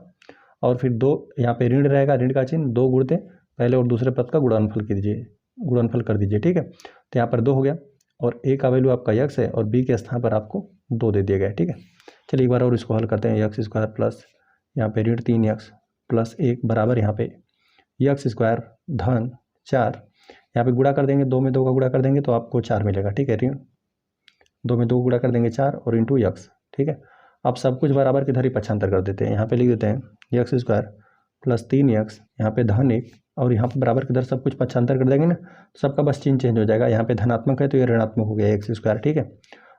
S1: और फिर 2 यहाँ पे ऋण रहेगा, ऋण का चिन्ह 2 गुणते पहले और दूसरे पद का गुणनफल कीजिए, गुणनफल कर दीजिए, ठीक है। तो यहाँ पर 2 हो गया और ए का वैल्यू आपका यक्स है और बी के स्थान पर आपको 2 दे दिया गया, ठीक है। चलिए एक बार और इसको हल करते हैं। यक्स स्क्वायर प्लस यहाँ पे ऋण 3x प्लस 1 बराबर यहाँ पे यक्स स्क्वायर धन 4, यहाँ पे गुणा कर देंगे, 2 में 2 का गुणा कर देंगे तो आपको 4 मिलेगा, ठीक है। ऋण 2 में 2 गुणा कर देंगे 4 और इंटू यक्स, ठीक है। अब सब कुछ बराबर की धरी पक्षांतर कर देते हैं, यहाँ पे लिख देते हैं यक्स स्क्वायर प्लस 3x, यहाँ पे धन 1 और यहाँ पे बराबर की धर सब कुछ पक्षांतर कर देंगे ना, सबका बस चिन्ह चेंज हो जाएगा। यहाँ पे धनात्मक है तो ये ऋणात्मक हो गया एक्स स्क्वायर, ठीक है।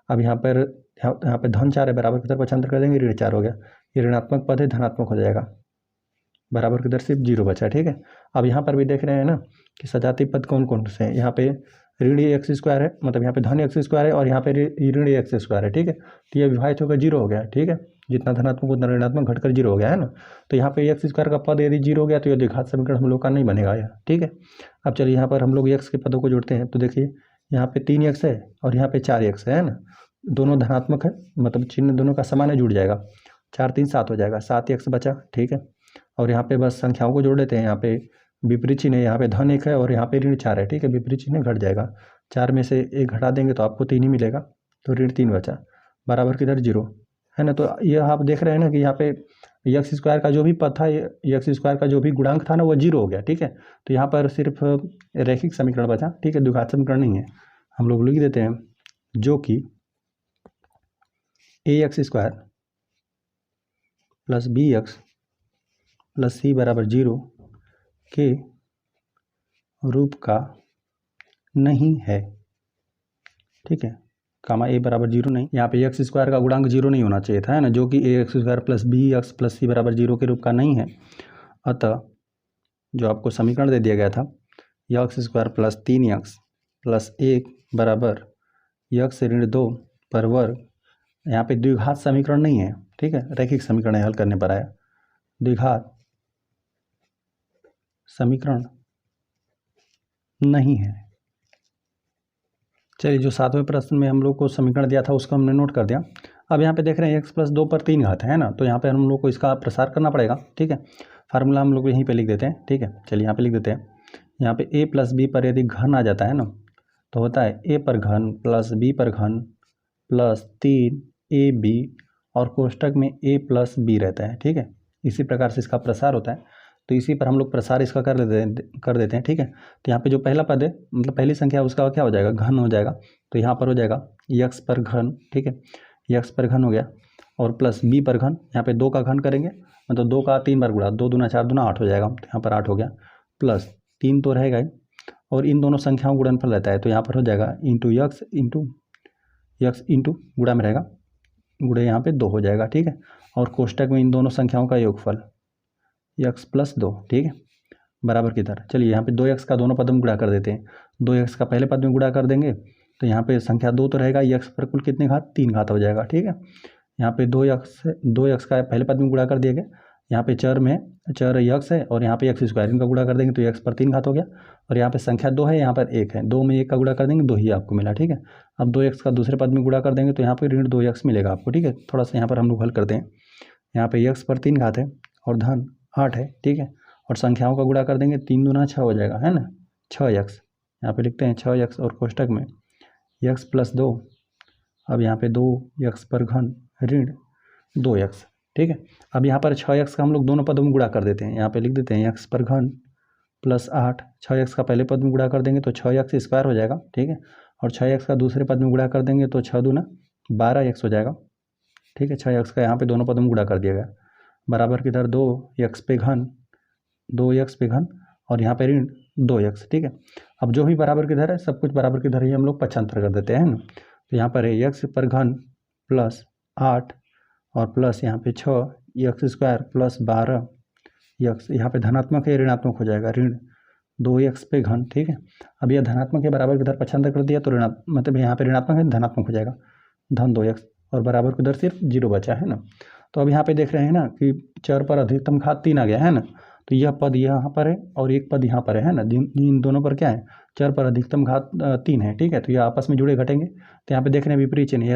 S1: अब यहाँ पे धन 4 है, बराबर की धर पक्षांतर कर देंगे, ऋण 4 हो गया, ये ऋणात्मक पद है, धनात्मक हो जाएगा, बराबर की दर सिर्फ 0 बचा, ठीक है। अब यहाँ पर भी देख रहे हैं ना कि सजातीय पद कौन कौन से हैं। यहाँ पे ऋण एक्स स्क्वायर है, मतलब यहाँ पे धन एक्स स्क्वायर है और यहाँ पे ऋण एक्स स्क्वायर है, ठीक है। तो ये विभाजित होकर 0 हो गया, ठीक है, जितना धनात्मक उतना ऋणात्मक घटकर 0 हो गया है ना। तो यहाँ पे एक्स स्क्वायर का पद यदि 0 हो गया तो ये द्विघात समीकरण हम लोग का नहीं बनेगा यह, ठीक है। अब चलिए यहाँ पर हम लोग एक्स के पदों को जोड़ते हैं, तो देखिए यहाँ पे 3x है और यहाँ पे 4x है ना, दोनों धनात्मक है, मतलब चिन्ह दोनों का समान है, जुड़ जाएगा, 4 3 7 हो जाएगा, 7x बचा, ठीक है। और यहाँ पे बस संख्याओं को जोड़ देते हैं, यहाँ पे विपरीत चिन्ह है, यहाँ पे धन 1 है और यहाँ पे ऋण 4 है, ठीक है, विपरीत चिन्ह घट जाएगा, 4 में से 1 घटा देंगे तो आपको 3 ही मिलेगा, तो ऋण 3 बचा, बराबर की दर 0 है ना। तो ये आप देख रहे हैं ना कि यहाँ पे यक्स स्क्वायर का जो भी पद था, यक्स स्क्वायर का जो भी गुणांक था ना वो 0 हो गया, ठीक है। तो यहाँ पर सिर्फ रैखिक समीकरण बचा, ठीक है, द्विघात समीकरण नहीं है। हम लोग लिख देते हैं जो कि A X square plus B X plus C बराबर 0 के रूप का नहीं है, ठीक है, कामा ए बराबर 0 नहीं, यहाँ पे एक्स स्क्वायर का गुणांक 0 नहीं होना चाहिए था, है ना, जो कि A X square plus B X plus C बराबर 0 के रूप का नहीं है। अतः जो आपको समीकरण दे दिया गया था x square plus 3x plus 1 बराबर यक्स ऋण 2 पर वर्ग, यहाँ पे द्विघात समीकरण नहीं है, ठीक है, रैखिक समीकरण हल करने पर आया, द्विघात समीकरण नहीं है। चलिए जो 7वें प्रश्न में हम लोग को समीकरण दिया था उसको हमने नोट कर दिया। अब यहाँ पे देख रहे हैं x प्लस 2 पर 3 घात है ना, तो यहाँ पे हम लोग को इसका प्रसार करना पड़ेगा, ठीक है। फार्मूला हम लोग यहीं पे लिख देते हैं, ठीक है। चलिए यहाँ पे लिख देते हैं, यहाँ पे a प्लस बी पर यदि घन आ जाता है ना तो होता है a पर घन प्लस b पर घन प्लस 3ab और कोष्टक में a प्लस b रहता है, ठीक है। इसी प्रकार से इसका प्रसार होता है, तो इसी पर हम लोग प्रसार इसका कर देते हैं, ठीक है। तो यहाँ पे जो पहला पद है, मतलब पहली संख्या उसका क्या हो जाएगा, घन हो जाएगा, तो यहाँ पर हो जाएगा यक्स पर घन, ठीक है, यक्स पर घन हो गया और प्लस बी पर घन, यहाँ पे 2 का घन करेंगे, मतलब 2 का 3 बार गुणा, 2 दूना 4 दूना 8 हो जाएगा, तो यहाँ पर 8 हो गया, प्लस 3 तो रहेगा ही और इन दोनों संख्याओं गुणनफल रहता है, तो यहाँ पर हो जाएगा इंटू यक्स इंटू गुणा में रहेगा, गुणे यहाँ पे 2 हो जाएगा, ठीक है। और कोष्टक में इन दोनों संख्याओं का योगफल यक्स प्लस 2, ठीक है, बराबर की तरह। चलिए यहाँ पे 2x का दोनों पद में गुणा कर देते हैं, 2x का पहले पद में गुणा कर देंगे तो यहाँ पे संख्या 2 तो रहेगा, यक्स पर कुल कितने घात, 3 घात हो जाएगा, ठीक है। यहाँ पे 2x का पहले पद में गुणा कर दिया गया, यहाँ पे चर यक्स है और यहाँ पे एक्स स्क्वायर, इनका गुणा कर देंगे तो यक्स पर 3 घात हो गया और यहाँ पे संख्या 2 है, यहाँ पर 1 है, 2 में 1 का गुणा कर देंगे 2 ही आपको मिला, ठीक है। अब 2x का दूसरे पद में गुणा कर देंगे तो यहाँ पे ऋण 2x मिलेगा आपको, ठीक है। थोड़ा सा यहाँ पर हम लोग हल करते हैं, यहाँ पे यक्स पर 3 घात है और धन 8 है, ठीक है, और संख्याओं का गुणा कर देंगे, 3 दूना 6 हो जाएगा, है ना, 6x, यहाँ पे लिखते हैं 6x और कोष्टक में x प्लस 2, अब यहाँ पे 2x पर घन ऋण 2x, ठीक है। अब यहाँ पर 6x का हम लोग दोनों पदों में गुणा कर देते हैं, यहाँ पे लिख देते हैं x पर घन प्लस 8, 6x का पहले पद में गुणा कर देंगे तो 6x स्क्वायर हो जाएगा, ठीक है, और 6x का दूसरे पद में गुणा कर देंगे तो 6 दूना 12x हो जाएगा, ठीक है। 6x का यहाँ पे दोनों पदों में गुणा कर दिया गया, बराबर की दर 2x पे घन और यहाँ पे ऋण 2x, ठीक है। अब जो भी बराबर की दर है सब कुछ बराबर की दर ही हम लोग पक्षांतर कर देते हैं ना, तो यहाँ पर है x पर घन प्लस 8 और प्लस यहाँ पे 6 x स्क्वायर प्लस 12 x, यहाँ पे धनात्मक है ऋणात्मक हो जाएगा, ऋण 2x पे घन, ठीक है। अब यह धनात्मक के बराबर की इधर पक्षांतर कर दिया तो ऋणात्मक, मतलब यहाँ पे ऋणात्मक है धनात्मक हो जाएगा, धन 2x, और बराबर की इधर सिर्फ 0 बचा है ना। तो अब यहाँ पे देख रहे हैं ना कि चर पर अधिकतम घात 3 आ गया है ना, तो यह पद यहाँ पर है और एक पद यहाँ पर है ना, इन दोनों पर क्या है, चर पर अधिकतम घात 3 है, ठीक है। तो ये आपस में जुड़े घटेंगे, तो यहाँ पे देख रहे हैं विपरीत चिन्ह,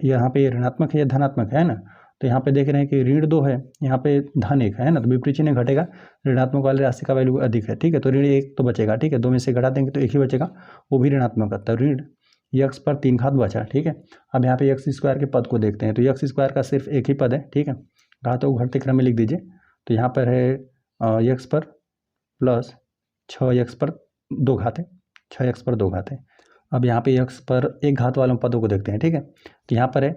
S1: यहाँ पे ऋणात्मक है या धनात्मक है ना, तो यहाँ पे देख रहे हैं कि ऋण 2 है, यहाँ पे धन 1 है ना, तो विपरीत चिन्ह घटेगा, ऋणात्मक वाले राशि का वैल्यू अधिक है, ठीक है। तो ऋण 1 तो बचेगा, ठीक है, 2 में से घटा देंगे तो 1 ही बचेगा, वो भी ऋणात्मक है, तो ऋण x पर 3 घात बचा, ठीक है। अब यहाँ पे x स्क्वायर के पद को देखते हैं, तो x स्क्वायर का सिर्फ एक ही पद है, ठीक है, घातों को घटते क्रम में लिख दीजिए। तो यहाँ पर है x पर प्लस 6x पर 2 घात है, 6x पर 2 घात है। अब यहाँ पे x पर एक घात वालों पदों को देखते हैं, ठीक है, तो यहाँ पर है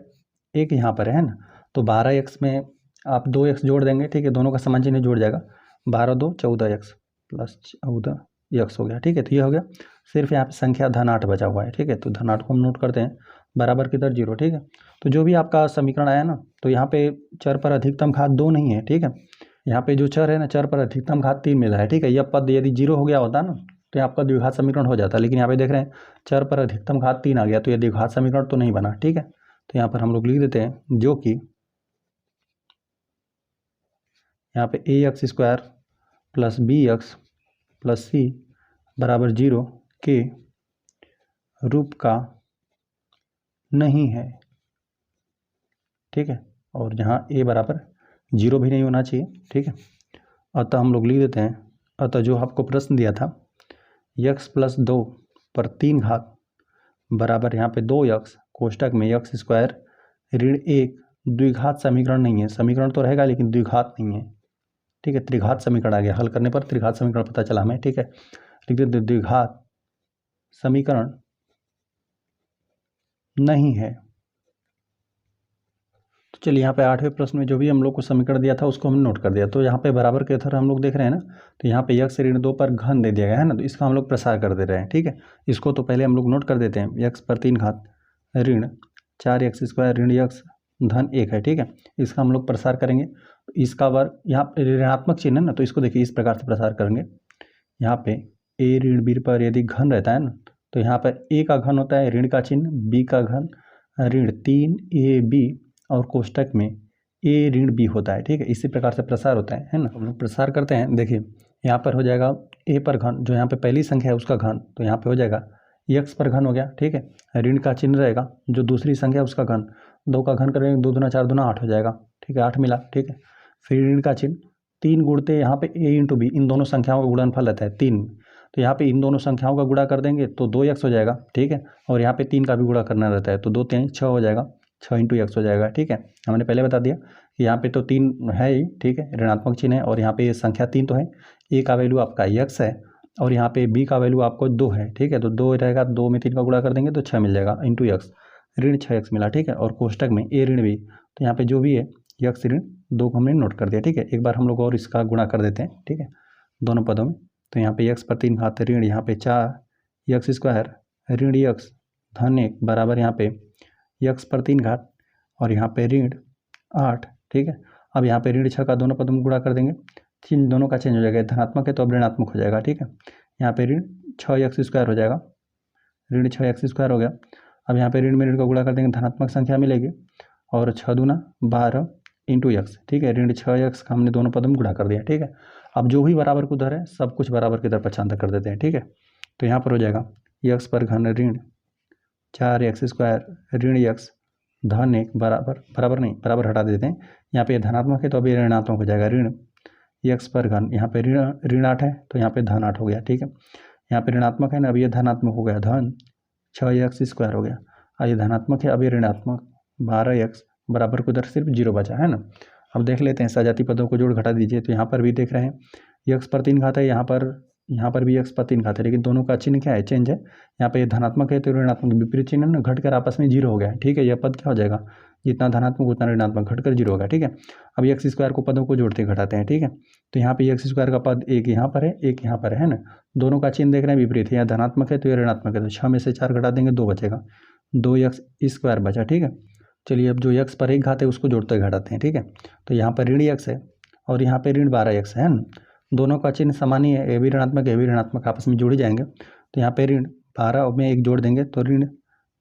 S1: एक, यहाँ पर है ना, तो 12x में आप 2x जोड़ देंगे, ठीक है, दोनों का समान चिन्ह जोड़ जाएगा, 12 2 14x प्लस 14x हो गया, ठीक है। तो ये हो गया, सिर्फ यहाँ पे संख्या धन 8 बचा हुआ है, ठीक है, तो धन 8 को हम नोट करते हैं, बराबर की इधर 0, ठीक है। तो जो भी आपका समीकरण आया ना, तो यहाँ पे चर पर अधिकतम घात 2 नहीं है, ठीक है, यहाँ पे जो चर है ना, चर पर अधिकतम घात 3 मिला है, ठीक है। यह पद यदि 0 हो गया होता ना तो यहाँ आपका द्विघात समीकरण हो जाता, लेकिन यहाँ पे देख रहे हैं चर पर अधिकतम घात 3 आ गया, तो यह द्विघात समीकरण तो नहीं बना, ठीक है। तो यहाँ पर हम लोग लिख देते हैं, जो कि यहाँ पे ax square plus bx plus c बराबर 0 के रूप का नहीं है, ठीक है, और यहाँ a बराबर 0 भी नहीं होना चाहिए, ठीक है। अतः हम लोग लिख देते हैं, अतः जो आपको प्रश्न दिया था x प्लस 2 पर 3 घात बराबर यहाँ पे 2x कोष्टक में x स्क्वायर ऋण 1 द्विघात समीकरण नहीं है, समीकरण तो रहेगा लेकिन द्विघात नहीं है, ठीक है, त्रिघात समीकरण आ गया, हल करने पर त्रिघात समीकरण पता चला हमें, ठीक है। लिख देते द्विघात समीकरण नहीं है। तो चलिए यहाँ पे 8वें प्रश्न में जो भी हम लोग को समीकरण दिया था उसको हमने नोट कर दिया। तो यहाँ पे बराबर के इधर हम लोग देख रहे हैं ना, तो यहाँ पे x ऋण 2 पर घन दे दिया गया है ना, तो इसका हम लोग प्रसार कर दे रहे हैं, ठीक है। इसको तो पहले हम लोग नोट कर देते हैं, x पर 3 घात ऋण 4x स्क्वायर ऋण x धन 1 है, ठीक है, इसका हम लोग प्रसार करेंगे। इसका वर्ग यहाँ ऋणात्मक चिन्ह है ना, तो इसको देखिए इस प्रकार से प्रसार करेंगे, यहाँ पे a ऋण b पर यदि घन रहता है ना, तो यहाँ पर a का घन होता है ऋण का चिन्ह, b का घन ऋण 3ab और कोष्टक में a ऋण b होता है, ठीक है। इसी प्रकार से प्रसार होता है ना। हम लोग प्रसार करते हैं, देखिए यहाँ पर हो जाएगा a पर घन, जो यहाँ पे पहली संख्या है उसका घन, तो यहाँ पे हो जाएगा x पर घन हो गया, ठीक है, ऋण का चिन्ह रहेगा, जो दूसरी संख्या है उसका घन, 2 का घन करेंगे 2 दूना 4 दूना 8 हो जाएगा, ठीक है, 8 मिला, ठीक है। फिर ऋण का चिन्ह 3 गुणते यहाँ पे a इंटू बी, इन दोनों संख्याओं का गुणनफल रहता है 3, तो यहाँ पे इन दोनों संख्याओं का गुणा कर देंगे तो 2x हो जाएगा, ठीक है, और यहाँ पे 3 का भी गुणा करना रहता है, तो 2 3 6 हो जाएगा, 6 इंटू x हो जाएगा, ठीक है। हमने पहले बता दिया कि यहाँ पे तो 3 है ही, ठीक है, ऋणात्मक चिन्ह है, और यहाँ पे ये संख्या 3 तो है, a का वैल्यू आपका x है और यहाँ पे b का वैल्यू आपको 2 है, ठीक है, तो 2 रहेगा, 2 में 3 का गुणा कर देंगे तो 6 मिल जाएगा इंटू x, ऋण 6x मिला, ठीक है, और कोष्टक में a ऋण b, तो यहाँ पे जो भी है x ऋण 2 को हमने नोट कर दिया, ठीक है। एक बार हम लोग और इसका गुणा कर देते हैं, ठीक है, दोनों पदों में। तो यहाँ पे x पर 3 घात ऋण यहाँ पे 4x स्क्वायर ऋण x धन 1 बराबर यहाँ पे x पर 3 घात और यहाँ पे ऋण 8, ठीक है। अब यहाँ पे ऋण 6 का दोनों पदों में गुणा कर देंगे, चिन्ह दोनों का चेंज हो जाएगा, धनात्मक है तो अब ऋणात्मक हो जाएगा, ठीक है। यहाँ पे ऋण 6x स्क्वायर हो जाएगा, ऋण 6x स्क्वायर हो गया। अब यहाँ पे ऋण में ऋण का गुणा कर देंगे, धनात्मक संख्या मिलेगी, और 6 दूना 12 इंटू एक्स, ठीक है, ऋण 6x का हमने दोनों पदों में गुणा कर दिया, ठीक है। अब जो भी बराबर को उधर है सब कुछ बराबर की तरफ पक्षांतर कर देते हैं, ठीक है। तो यहाँ पर हो जाएगा x पर घन ऋण 4x स्क्वायर ऋण x धन 1 बराबर हटा देते हैं, यहाँ पे धनात्मक है तो अभी ऋणात्मक हो जाएगा, ऋण x पर घन, यहाँ पे ऋण 8 है तो यहाँ पे धन 8 हो गया, ठीक है। यहाँ पे ऋणात्मक है ना, अभी ये धनात्मक हो गया, धन 6x स्क्वायर हो गया, अब ये धनात्मक है, अभी ऋणात्मक 12x बराबर को इधर सिर्फ 0 बचा है ना। अब देख लेते हैं सजाती पदों को जोड़ घटा दीजिए, तो यहाँ पर भी देख रहे हैं x पर 3 घात है, यहाँ पर भी x पर 3 घात है, लेकिन दोनों का चिन्ह क्या है, चेंज है। यहाँ पे धनात्मक है तो ऋणात्मक विपरीत चिन्ह ना घटकर आपस में 0 हो गया है, ठीक है। यह पद क्या हो जाएगा, जितना धनात्मक उतना ऋणात्मक घटकर 0 होगा, ठीक है। अब x स्क्वायर को पदों को जोड़ते घटाते हैं, ठीक है। तो यहाँ पे x स्क्वायर का पद एक यहाँ पर है, एक यहाँ पर है ना, दोनों का चिन्ह देख रहे हैं विपरीत है, यहाँ धनात्मक है तो यह ऋणात्मक है, तो 6 में से 4 घटा देंगे 2 बचेगा, 2x स्क्वायर बचा, ठीक है। चलिए अब जो x पर 1 घात है उसको जोड़ते घटाते हैं, ठीक है। तो यहाँ पर ऋण x है और यहाँ पे ऋण 12x है ना, दोनों का चिन्ह समान ही है, ए भी ऋणात्मक आपस में जुड़ ही जाएंगे। तो यहाँ पे ऋण 12 में एक जोड़ देंगे तो ऋण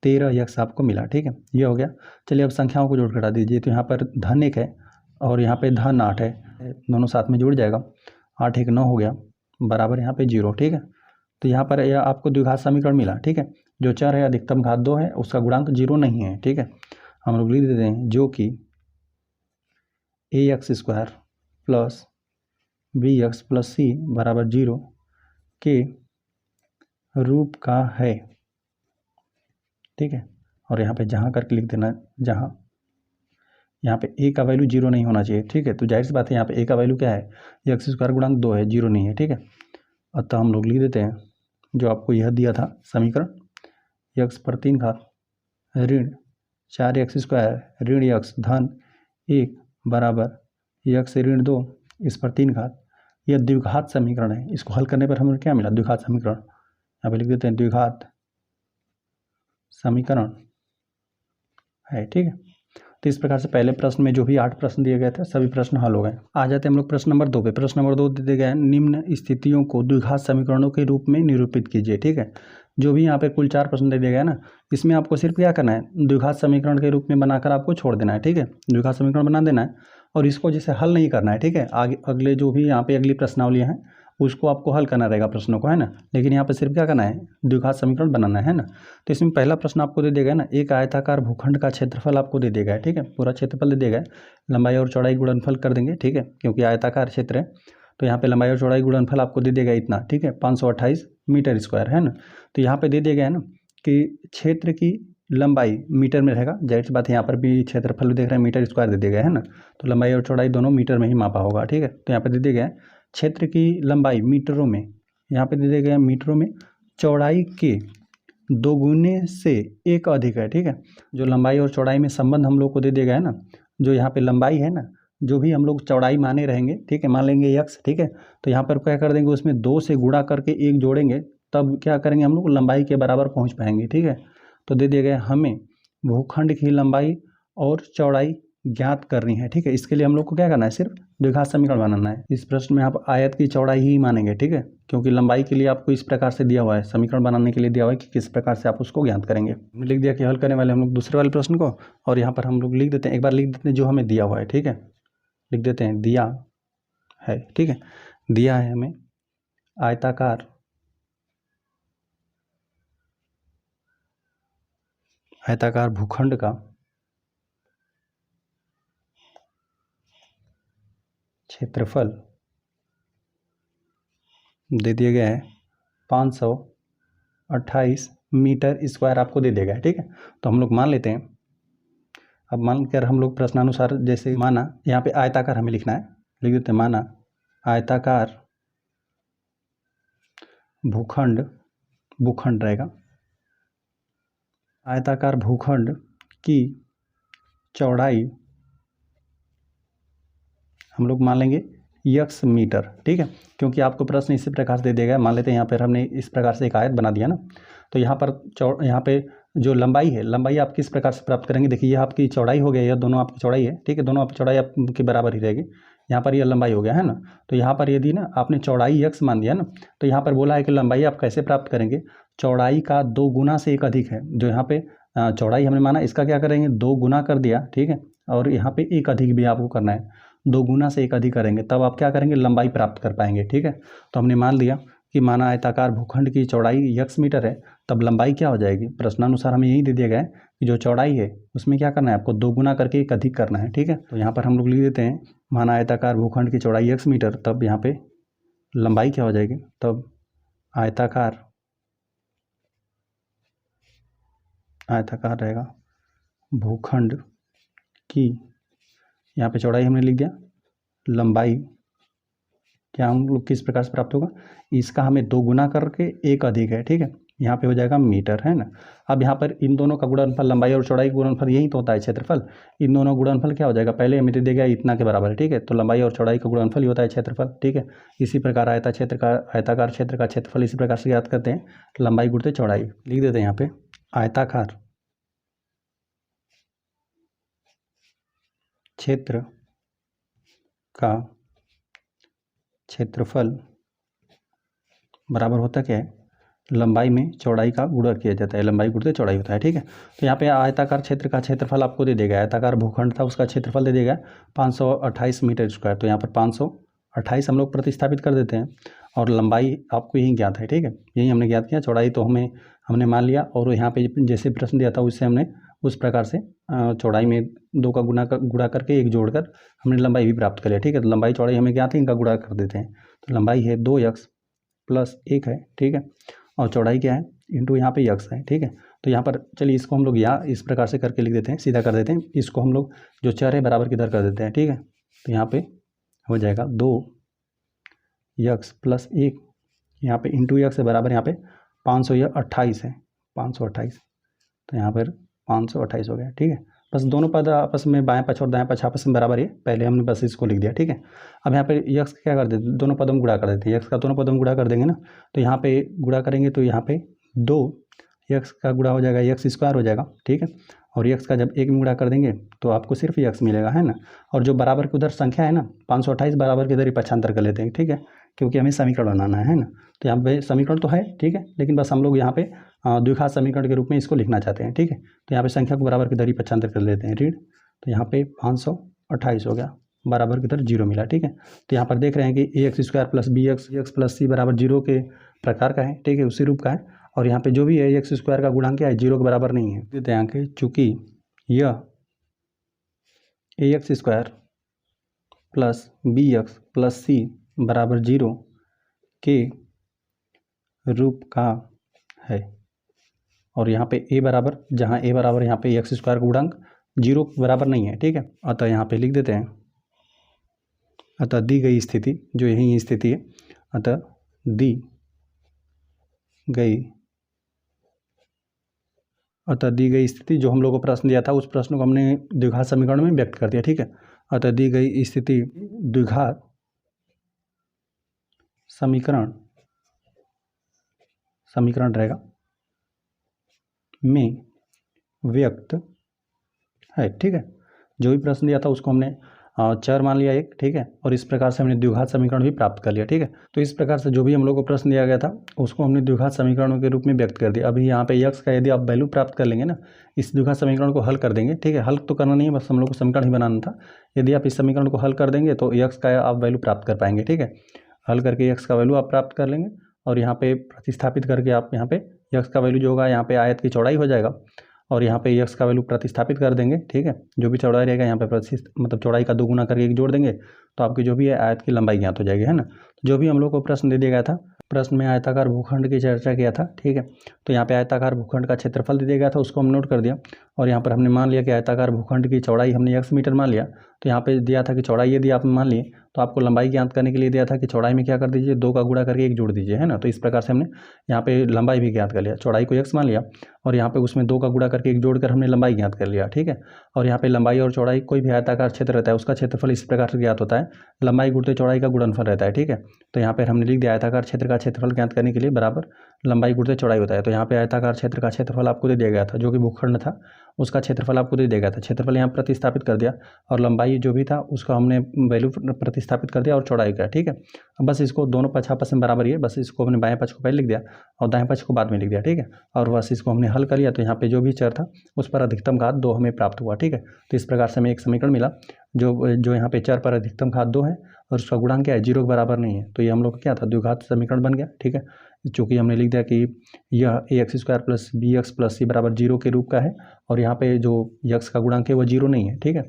S1: 13 यक्स आपको मिला। ठीक है, ये हो गया। चलिए अब संख्याओं को जोड़ घटा दीजिए। तो यहाँ पर धन 1 है और यहाँ पे धन 8 है, दोनों साथ में जुड़ जाएगा। 8 1 9 हो गया, बराबर यहाँ पे 0। ठीक है, तो यहाँ पर यह आपको द्विघात समीकरण मिला। ठीक है, जो चर है अधिकतम घात 2 है, उसका गुणांक 0 नहीं है। ठीक है, हम लोग लिख देते हैं जो कि ax² plus bx plus C बराबर 0 के रूप का है। ठीक है, और यहाँ पे जहाँ करके लिख देना, जहाँ यहाँ पे a का वैल्यू 0 नहीं होना चाहिए। ठीक है, तो जाहिर सी बात है यहाँ पे a का वैल्यू क्या है, x² गुणांक 2 है, 0 नहीं है। ठीक है, अतः हम लोग लिख देते हैं जो आपको यह दिया था समीकरण, x पर 3 घात ऋण 4x² ऋण x धन 1 बराबर x ऋण 2 इस पर 3 घात। यह द्विघात समीकरण है। इसको हल करने पर हमें क्या मिला, द्विघात समीकरण। यहाँ पे लिख देते हैं द्विघात समीकरण है। ठीक है, तो इस प्रकार से पहले प्रश्न में जो भी 8 प्रश्न दिए गए थे सभी प्रश्न हल हो गए। आ जाते हैं हम लोग प्रश्न नंबर 2 पे। प्रश्न नंबर 2 दिए गए हैं, निम्न स्थितियों को द्विघात समीकरणों के रूप में निरूपित कीजिए। ठीक है, जो भी यहाँ पे कुल 4 प्रश्न दे दिए गए ना, इसमें आपको सिर्फ क्या करना है, द्विघात समीकरण के रूप में बनाकर आपको छोड़ देना है। ठीक है, द्विघात समीकरण बना देना है और इसको जैसे हल नहीं करना है। ठीक है, आगे अगले जो भी यहाँ पे अगली प्रश्नावली है उसको आपको हल करना रहेगा प्रश्नों को, है ना। लेकिन यहाँ पे सिर्फ क्या करना है, द्विघात समीकरण बनाना है ना। तो इसमें पहला प्रश्न आपको दे दिया गया ना, एक आयताकार भूखंड का क्षेत्रफल आपको दे दिया गया है। ठीक है, पूरा क्षेत्रफल दे दिया गया है, लंबाई और चौड़ाई गुणनफल कर देंगे। ठीक है, क्योंकि आयताकार क्षेत्र है तो यहाँ पे लंबाई और चौड़ाई गुणनफल आपको दे दिया गया इतना। ठीक है, 528 मीटर स्क्वायर, है ना। तो यहाँ पे दे दिया गया है ना कि क्षेत्र की लंबाई मीटर में रहेगा, जाहिर सी बात है यहाँ पर भी क्षेत्रफल भी देख रहे हैं मीटर स्क्वायर दे दिया गया है ना, तो लंबाई और चौड़ाई दोनों मीटर में ही मापा होगा। ठीक है, तो यहाँ पे दे दिया गया है क्षेत्र की लंबाई मीटरों में, यहाँ पे दे दिया गया मीटरों में, चौड़ाई के 2 गुने से 1 अधिक है। ठीक है, जो लंबाई और चौड़ाई में संबंध हम लोग को दे दिया गया है ना, जो यहाँ पे लंबाई है ना, जो भी हम लोग चौड़ाई माने रहेंगे, ठीक है, मान लेंगे x। ठीक है, तो यहाँ पर क्या कर देंगे, उसमें 2 से गुणा करके 1 जोड़ेंगे, तब क्या करेंगे हम लोग लंबाई के बराबर पहुँच पाएंगे। ठीक है, तो दे दिया गया हमें भूखंड की लंबाई और चौड़ाई ज्ञात करनी है। ठीक है, इसके लिए हम लोग को क्या करना है, सिर्फ द्विघात समीकरण बनाना है। इस प्रश्न में आप आयत की चौड़ाई ही मानेंगे। ठीक है, क्योंकि लंबाई के लिए आपको इस प्रकार से दिया हुआ है, समीकरण बनाने के लिए दिया हुआ है कि किस प्रकार से आप उसको ज्ञात करेंगे। हमने लिख दिया कि हल करने वाले हम लोग दूसरे वाले प्रश्न को, और यहाँ पर हम लोग लिख देते हैं, एक बार लिख देते हैं जो हमें दिया हुआ है। ठीक है, लिख देते हैं दिया है। ठीक है, दिया है हमें आयताकार भूखंड का क्षेत्रफल दे दिया गया है 528 मीटर स्क्वायर आपको दे दिया गया है। ठीक है, तो हम लोग मान लेते हैं, अब मान कर हम लोग प्रश्नानुसार जैसे माना, यहाँ पे आयताकार हमें लिखना है, लिख देते हैं माना आयताकार भूखंड रहेगा, आयताकार भूखंड की चौड़ाई हम लोग मान लेंगे x मीटर। ठीक है, क्योंकि आपको प्रश्न इसी प्रकार से दे दिया गया। मान लेते हैं यहाँ पर हमने इस प्रकार से एक आयत बना दिया ना, तो यहाँ पर यहाँ पे जो लंबाई है, लंबाई आप किस प्रकार से प्राप्त करेंगे, देखिए यह आपकी चौड़ाई हो गया, यह दोनों आपकी चौड़ाई है। ठीक है, दोनों आपकी चौड़ाई आपके बराबर ही रहेगी, यहाँ पर यह लंबाई हो गया है ना। तो यहाँ पर यदि ना आपने चौड़ाई x मान दिया ना, तो यहाँ पर बोला है कि लंबाई आप कैसे प्राप्त करेंगे, चौड़ाई का 2 गुना से 1 अधिक है। जो यहाँ पे चौड़ाई हमने माना, इसका क्या करेंगे, 2 गुना कर दिया। ठीक है, और यहाँ पे 1 अधिक भी आपको करना है, 2 गुना से 1 अधिक करेंगे तब आप क्या करेंगे, लंबाई प्राप्त कर पाएंगे। ठीक है, तो हमने मान लिया कि माना आयताकार भूखंड की चौड़ाई x मीटर है, तब लंबाई क्या हो जाएगी, प्रश्नानुसार हमें यही दे दिया गया है कि जो चौड़ाई है उसमें क्या करना है, आपको 2 गुना करके 1 अधिक करना है। ठीक है, तो यहाँ पर हम लोग लिख देते हैं माना आयताकार भूखंड की चौड़ाई x मीटर, तब यहाँ पे लंबाई क्या हो जाएगी, तब आयताकार रहेगा भूखंड की, यहाँ पे चौड़ाई हमने लिख दिया, लंबाई क्या हम लोग किस प्रकार से प्राप्त होगा, इसका हमें 2 गुना करके 1 अधिक है। ठीक है, यहाँ पे हो जाएगा मीटर, है ना। अब यहाँ पर इन दोनों का गुणनफल, लंबाई और चौड़ाई गुणनफल यही तो होता है क्षेत्रफल, इन दोनों गुणनफल क्या हो जाएगा, पहले हमें दे दिया गया इतना के बराबर है। ठीक है, तो लंबाई और चौड़ाई का गुणनफल ही होता है क्षेत्रफल। ठीक है, इसी प्रकार आयताकार क्षेत्र का क्षेत्रफल इसी प्रकार से याद करते हैं, लंबाई गुणते चौड़ाई। लिख देते हैं यहाँ पे आयताकार क्षेत्र का क्षेत्रफल बराबर होता क्या है, लंबाई में चौड़ाई का गुणा किया जाता है, लंबाई गुणित चौड़ाई होता है। ठीक है, तो यहाँ पे आयताकार क्षेत्र का क्षेत्रफल आपको दे देगा, आयताकार भूखंड था उसका क्षेत्रफल दे देगा 528 मीटर स्क्वायर। तो यहाँ पर 528 हम लोग प्रतिस्थापित कर देते हैं और लंबाई आपको यही ज्ञात है। ठीक है, यही हमने ज्ञात किया, चौड़ाई तो हमने मान लिया और यहाँ पे जैसे प्रश्न दिया था उससे हमने उस प्रकार से चौड़ाई में 2 का गुणा करके 1 जोड़कर हमने लंबाई भी प्राप्त कर लिया। ठीक है, तो लंबाई चौड़ाई हमें ज्ञात है, इनका गुणा कर देते हैं। तो लंबाई है 2x + 1 है। ठीक है, और चौड़ाई क्या है इंटू यहाँ पे x है। ठीक है, तो यहाँ पर चलिए इसको हम लोग यहाँ इस प्रकार से करके लिख देते हैं, सीधा कर देते हैं। इसको हम लोग जो चर है बराबर किधर कर देते हैं। ठीक है, तो यहाँ पे हो जाएगा 2x + 1 यहाँ पे इंटू x है बराबर यहाँ पे 528 है, 528। तो यहाँ पर 528 हो गया। ठीक है, बस दोनों पद आपस में बाएं पक्ष और दाएं पक्ष आपस में बराबर है, पहले हमने बस इसको लिख दिया। ठीक है, अब यहाँ पे x क्या कर देते हैं, दोनों पदों में गुणा कर देते हैं, x का दोनों पदों में गुणा कर देंगे ना, तो यहाँ पे गुणा करेंगे तो यहाँ पे 2x का गुणा हो जाएगा, x² हो जाएगा। ठीक है, और x का जब 1 में गुणा कर देंगे तो आपको सिर्फ x मिलेगा, है ना। और जो बराबर की उधर संख्या है ना 528 बराबर के इधर ही पक्षांतर कर लेते हैं। ठीक है, क्योंकि हमें समीकरण बनाना है ना, तो यहाँ पे समीकरण तो है। ठीक है, लेकिन बस हम लोग यहाँ पे द्विघात समीकरण के रूप में इसको लिखना चाहते हैं। ठीक है, तो यहाँ पे संख्या को बराबर की इधर ही पक्षांतर कर लेते हैं, ऋण। तो यहाँ पे 528 हो गया, बराबर की इधर 0 मिला। ठीक है, तो यहाँ पर देख रहे हैं कि ax² + bx + c बराबर 0 के प्रकार का है। ठीक है, उसी रूप का है, और यहाँ पे जो भी है ax² का गुणांक क्या है, 0 के बराबर नहीं है। देते हैं कि चूँकि यह ax² + bx + c बराबर 0 के रूप का है, और यहाँ पे a बराबर, जहाँ a बराबर यहाँ पे ax² का गुणांक 0 के बराबर नहीं है। ठीक है, अतः यहाँ पे लिख देते हैं, अतः दी गई स्थिति, जो यही स्थिति है, अतः दी गई स्थिति जो हम लोग को प्रश्न दिया था उस प्रश्न को हमने द्विघात समीकरण में व्यक्त कर दिया। ठीक है, अतः दी गई स्थिति द्विघात समीकरण रहेगा में व्यक्त है। ठीक है, जो भी प्रश्न दिया था उसको हमने चर मान लिया एक। ठीक है, और इस प्रकार से हमने द्विघात समीकरण भी प्राप्त कर लिया। ठीक है, तो इस प्रकार से जो भी हम लोग को प्रश्न दिया गया था उसको हमने द्विघात समीकरणों के रूप में व्यक्त कर दिया। अभी यहाँ पे x का यदि आप वैल्यू प्राप्त कर लेंगे ना, इस द्विघात समीकरण को हल कर देंगे। ठीक है, हल तो करना नहीं है, बस हम लोग को समीकरण ही बनाना था। यदि आप इस समीकरण को हल कर देंगे तो x का आप वैल्यू प्राप्त कर पाएंगे। ठीक है, हल करके x का वैल्यू आप प्राप्त कर लेंगे, और यहाँ पे प्रतिस्थापित करके आप यहाँ पे x का वैल्यू जो होगा यहाँ पे आयत की चौड़ाई हो जाएगा, और यहाँ पे x का वैल्यू प्रतिस्थापित कर देंगे। ठीक है, जो भी चौड़ाई रहेगा यहाँ पे मतलब चौड़ाई का 2 गुना करके 1 जोड़ देंगे तो आपकी जो भी है आयत की लंबाई ज्ञात हो जाएगी, है ना। तो जो भी हम लोग को प्रश्न दे दिया गया था, प्रश्न में आयताकार भूखंड की चर्चा किया था। ठीक है, तो यहाँ पे आयताकार भूखंड का क्षेत्रफल दे दिया गया था, उसको हम नोट कर दिया, और यहाँ पर हमने मान लिया कि आयताकार भूखंड की चौड़ाई हमने x मीटर मान लिया। तो यहाँ पे दिया था कि चौड़ाई यदि आप मान लिए तो आपको लंबाई ज्ञात करने के लिए दिया था कि चौड़ाई में क्या कर दीजिए, 2 का गुणा करके 1 जोड़ दीजिए, है ना। तो इस प्रकार से हमने यहाँ पे लंबाई भी ज्ञात कर लिया, चौड़ाई को x मान लिया और यहाँ पे उसमें 2 का गुणा करके 1 जोड़कर हमने लंबाई ज्ञात कर लिया। ठीक है, और यहाँ पे लंबाई और चौड़ाई, कोई भी आयताकार क्षेत्र रहता है उसका क्षेत्रफल इस प्रकार से ज्ञात होता है, लंबाई गुणित चौड़ाई का गुणनफल रहता है। ठीक है, तो यहाँ पर हमने लिख दिया आयताकार क्षेत्र का क्षेत्रफल ज्ञात करने के लिए बराबर लंबाई गुणित चौड़ाई होता है। तो यहाँ पे आयताकार क्षेत्र का क्षेत्रफल आपको दे दिया गया था, जो कि भूखंड था उसका क्षेत्रफल आपको दे दिया गया था, क्षेत्रफल यहाँ प्रतिस्थापित कर दिया, और लंबाई जो भी था उसका हमने वैल्यू प्रतिस्थापित कर दिया, और चौड़ाई का। ठीक है, अब बस इसको दोनों पक्ष आपस में बराबर ही है, बस इसको हमने बाएं पक्ष को पहले लिख दिया और दाएं पक्ष को बाद में लिख दिया। ठीक है, और बस इसको हमने हल कर लिया, तो यहाँ पे जो भी चर था उस पर अधिकतम घात 2 हमें प्राप्त हुआ। ठीक है, तो इस प्रकार से हमें एक समीकरण मिला, जो यहाँ पे चर पर अधिकतम घात 2 है और उसका गुणांक क्या है, 0 के बराबर नहीं है। तो ये हम लोग का क्या था, द्विघात समीकरण बन गया। ठीक है, चूँकि हमने लिख दिया कि यह ax² + bx + c बराबर 0 के रूप का है, और यहाँ पे जो x का गुणांक है वो 0 नहीं है। ठीक है,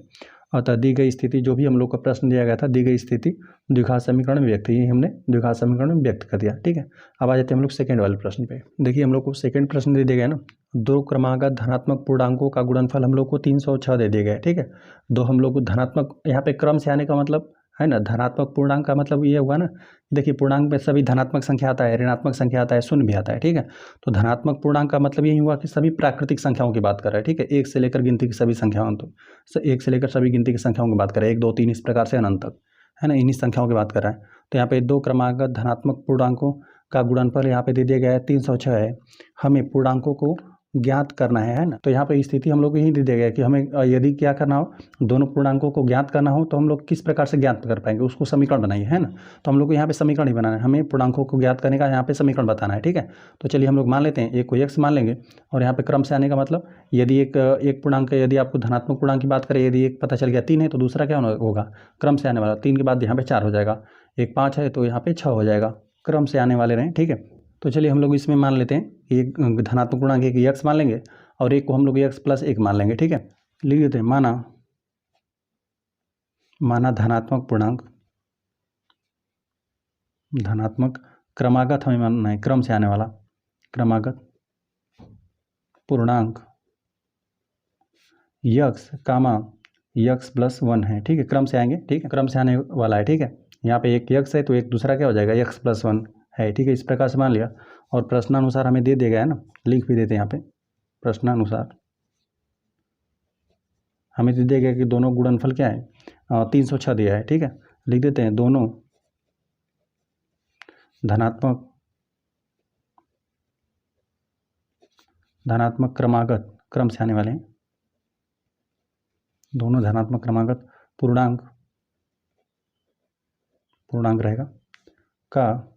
S1: अतः दी गई स्थिति, जो भी हम लोग को प्रश्न दिया गया था, दी गई स्थिति द्विघात समीकरण में व्यक्त, ये हमने द्विघात समीकरण में व्यक्त कर दिया। ठीक है, अब आ जाते हैं हम लोग सेकंड वाले प्रश्न पे। देखिए हम लोग को सेकंड प्रश्न दे दिया गया ना, 2 क्रमागत धनात्मक पूर्णांकों का गुणनफल हम लोग को 306 दे दिया गया है। ठीक है, 2 हम लोग को धनात्मक, यहाँ पे क्रम से आने का मतलब है ना, धनात्मक पूर्णांक का मतलब ये हुआ ना, देखिए पूर्णांक में सभी धनात्मक संख्या आता है, ऋणात्मक संख्या आता है, शून्य भी आता है। ठीक है, तो धनात्मक पूर्णांक का मतलब यही हुआ कि सभी प्राकृतिक संख्याओं की बात कर रहा है। ठीक है, 1 से लेकर गिनती की सभी संख्याओं, तो 1 से लेकर सभी गिनती की संख्याओं की बात कर रहा है, 1 2 3 इस प्रकार से अनंत तक, है ना, इन्हीं संख्याओं की बात कर रहा है। तो यहाँ पे 2 क्रमागत धनात्मक पूर्णांकों का गुणनफल यहाँ पे दे दिया गया है 306 है। हमें पूर्णांकों को ज्ञात करना है ना। तो यहाँ पे स्थिति हम लोग को यही दे दिया गया कि हमें यदि क्या करना हो, दोनों पूर्णांकों को ज्ञात करना हो तो हम लोग किस प्रकार से ज्ञात कर पाएंगे, उसको समीकरण बनाइए, है ना। तो हम लोग को यहाँ पे समीकरण ही बनाना है, हमें पूर्णांकों को ज्ञात करने का यहाँ पे समीकरण बताना है, ठीक है। तो चलिए हम लोग मान लेते हैं, एक को x मान लेंगे और यहाँ पे क्रम से आने का मतलब यदि एक पूर्णांक, यदि आपको धनात्मक पूर्णांक की बात करें, यदि एक पता चल गया 3 है तो दूसरा क्या होगा, क्रम से आने वाला। 3 के बाद यहाँ पे 4 हो जाएगा, एक 5 है तो यहाँ पे 6 हो जाएगा, क्रम से आने वाले रहें, ठीक है। तो चलिए हम लोग इसमें मान लेते हैं एक धनात्मक पूर्णांक एक x मान लेंगे और एक को हम लोग x+1 मान लेंगे, ठीक है। लिख देते हैं माना धनात्मक पूर्णांक, धनात्मक क्रमागत हमें मानना है, क्रम से आने वाला क्रमागत पूर्णांक x+1 है, ठीक है। क्रम से आएंगे, ठीक है, क्रम से आने वाला है, ठीक है। यहाँ पे एक x है तो एक दूसरा क्या हो जाएगा, x+1 है, ठीक है। इस प्रकार से मान लिया और प्रश्नानुसार हमें दे दिया गया है ना, लिख भी देते हैं यहाँ पे। प्रश्नानुसार हमें दे दिया गया कि दोनों गुणनफल क्या है, 306 दिया है, ठीक है। लिख देते हैं दोनों धनात्मक क्रमागत, क्रम से आने वाले हैं, दोनों धनात्मक क्रमागत पूर्णांक रहेगा का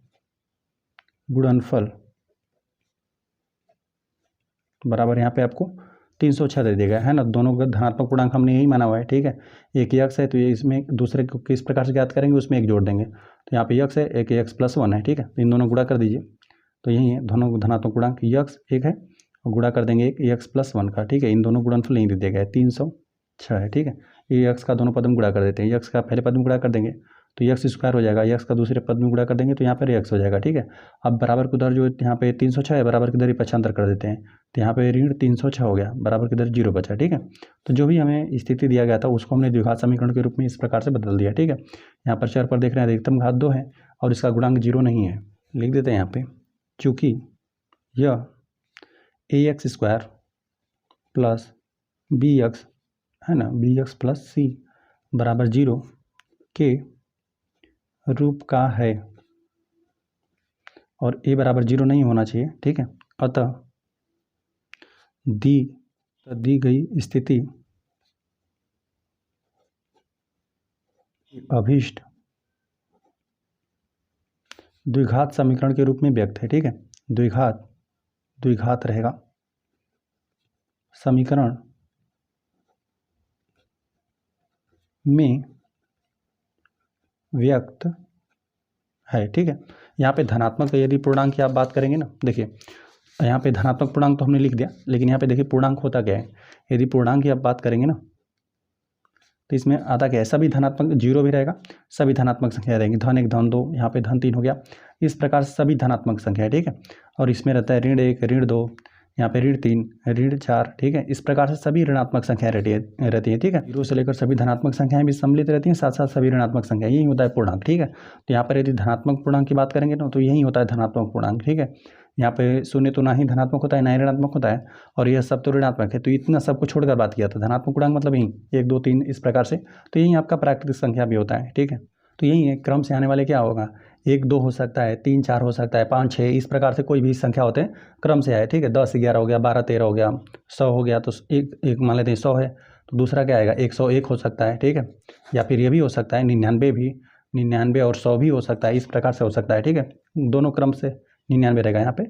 S1: गुणनफल बराबर, यहाँ पे आपको 306 दे देगा, है ना। दोनों का धनात्मक पूर्णांक हमने यही माना हुआ है, ठीक है। एक x है तो ये इसमें दूसरे को किस प्रकार से ज्ञात करेंगे, उसमें एक जोड़ देंगे। तो यहाँ पे x है, एक x+1 है, ठीक है। इन दोनों गुणा कर दीजिए, तो यही है दोनों धनात्मक पूर्णांक, x एक है और गुणा कर देंगे एक x+1 का, ठीक है। इन दोनों गुणनफल यही दे दिया गया है, 306 है, ठीक है। ये x का दोनों पद में गुणा कर देते हैं, x का पहले पद में गुणा कर देंगे तो x² हो जाएगा, x का दूसरे पद में गुणा कर देंगे तो यहाँ पर x हो जाएगा, ठीक है। अब बराबर की उधर जो यहाँ पे 306 है, बराबर की उधर ही पक्षांतर कर देते हैं, तो यहाँ पे ऋण 306 हो गया, बराबर की उधर 0 बचा, ठीक है। तो जो भी हमें स्थिति दिया गया था उसको हमने द्विघात समीकरण के रूप में इस प्रकार से बदल दिया, ठीक है। यहाँ पर चर पर देख रहे हैं अधिकतम घात 2 है और इसका गुणांक 0 नहीं है, लिख देते हैं यहाँ पे, चूँकि यह ax² प्लस bx है ना, bx+c बराबर 0 के रूप का है और a बराबर 0 नहीं होना चाहिए, ठीक है। अतः दी गई स्थिति अभीष्ट द्विघात समीकरण के रूप में व्यक्त है, ठीक है। द्विघात रहेगा समीकरण में व्यक्त है, ठीक है। यहाँ पे धनात्मक यदि पूर्णांक की आप बात करेंगे ना, देखिए यहाँ पे धनात्मक पूर्णांक तो हमने लिख दिया, लेकिन यहाँ पे देखिए पूर्णांक होता क्या है, यदि पूर्णांक की आप बात करेंगे ना तो इसमें आता क्या है, सभी धनात्मक, 0 भी रहेगा, सभी धनात्मक संख्या रहेंगी, धन 1 धन 2, यहाँ पे धन 3 हो गया, इस प्रकार से सभी धनात्मक संख्या है, ठीक है। और इसमें रहता है ऋण 1 ऋण 2, यहाँ पे ऋण 3 ऋण 4, ठीक है। इस प्रकार से सभी ऋणात्मक संख्याएं रहती है, ठीक है। 0 से लेकर सभी धनात्मक संख्याएं भी सम्मिलित रहती हैं, साथ साथ सभी ऋणात्मक संख्या, यही होता है पूर्णांक, ठीक है। तो यहाँ पर यदि धनात्मक पूर्णांक की बात करेंगे ना तो यही होता है धनात्मक पूर्णांक, ठीक है। यहाँ पे शून्य तो ना ही धनात्मक होता है ना ही ऋणात्मक होता है, और यह सब तो ऋणात्मक है, तो इतना सबको छोड़कर बात किया था। धनात्मक पूर्णांक मतलब यही 1 2 3 इस प्रकार से, तो यही आपका प्राकृतिक संख्या भी होता है, ठीक है। तो यही है, क्रम से आने वाले क्या होगा, 1 2 हो सकता है, 3 4 हो सकता है, 5 6, इस प्रकार से कोई भी संख्या होते हैं क्रम से आए, ठीक है। 10 11 हो गया, 12 13 हो गया, 100 हो गया, तो एक मान लेते हैं 100 है तो दूसरा क्या आएगा, 101 हो सकता है, ठीक है। या फिर ये भी हो सकता है 99 और 100 भी हो सकता है, इस प्रकार से हो सकता है, ठीक है। दोनों क्रम से 99 रहेगा, यहाँ पे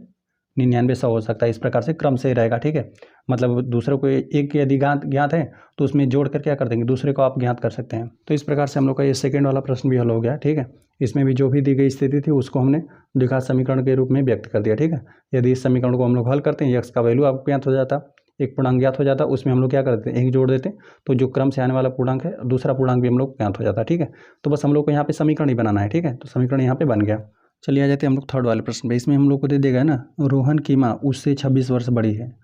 S1: 99 100 हो सकता है, इस प्रकार से क्रम से रहेगा, ठीक है। मतलब दूसरे को एक यदि ज्ञात है तो उसमें जोड़ कर क्या कर देंगे, दूसरे को आप ज्ञात कर सकते हैं। तो इस प्रकार से हम लोग का ये सेकंड वाला प्रश्न भी हल हो गया, ठीक है। इसमें भी जो भी दी गई स्थिति थी उसको हमने द्विघात समीकरण के रूप में व्यक्त कर दिया, ठीक है। यदि इस समीकरण को हम लोग हल करते हैं, x का वैल्यू आपको ज्ञात हो जाता, एक पूर्णांक ज्ञात हो जाता, उसमें हम लोग क्या करते हैं, एक जोड़ देते हैं, तो जो क्रम से आने वाला पूर्णांक है दूसरा पूर्णांक भी हम लोग ज्ञात हो जाता है, ठीक है। तो बस हम लोग को यहाँ पे समीकरण ही बनाना है, ठीक है। तो समीकरण यहाँ पे बन गया। चलिए आ जाते हैं हम लोग थर्ड वाले प्रश्न पे। इसमें हम लोग को दे देगा ना, रोहन की माँ उससे 26 वर्ष बड़ी है,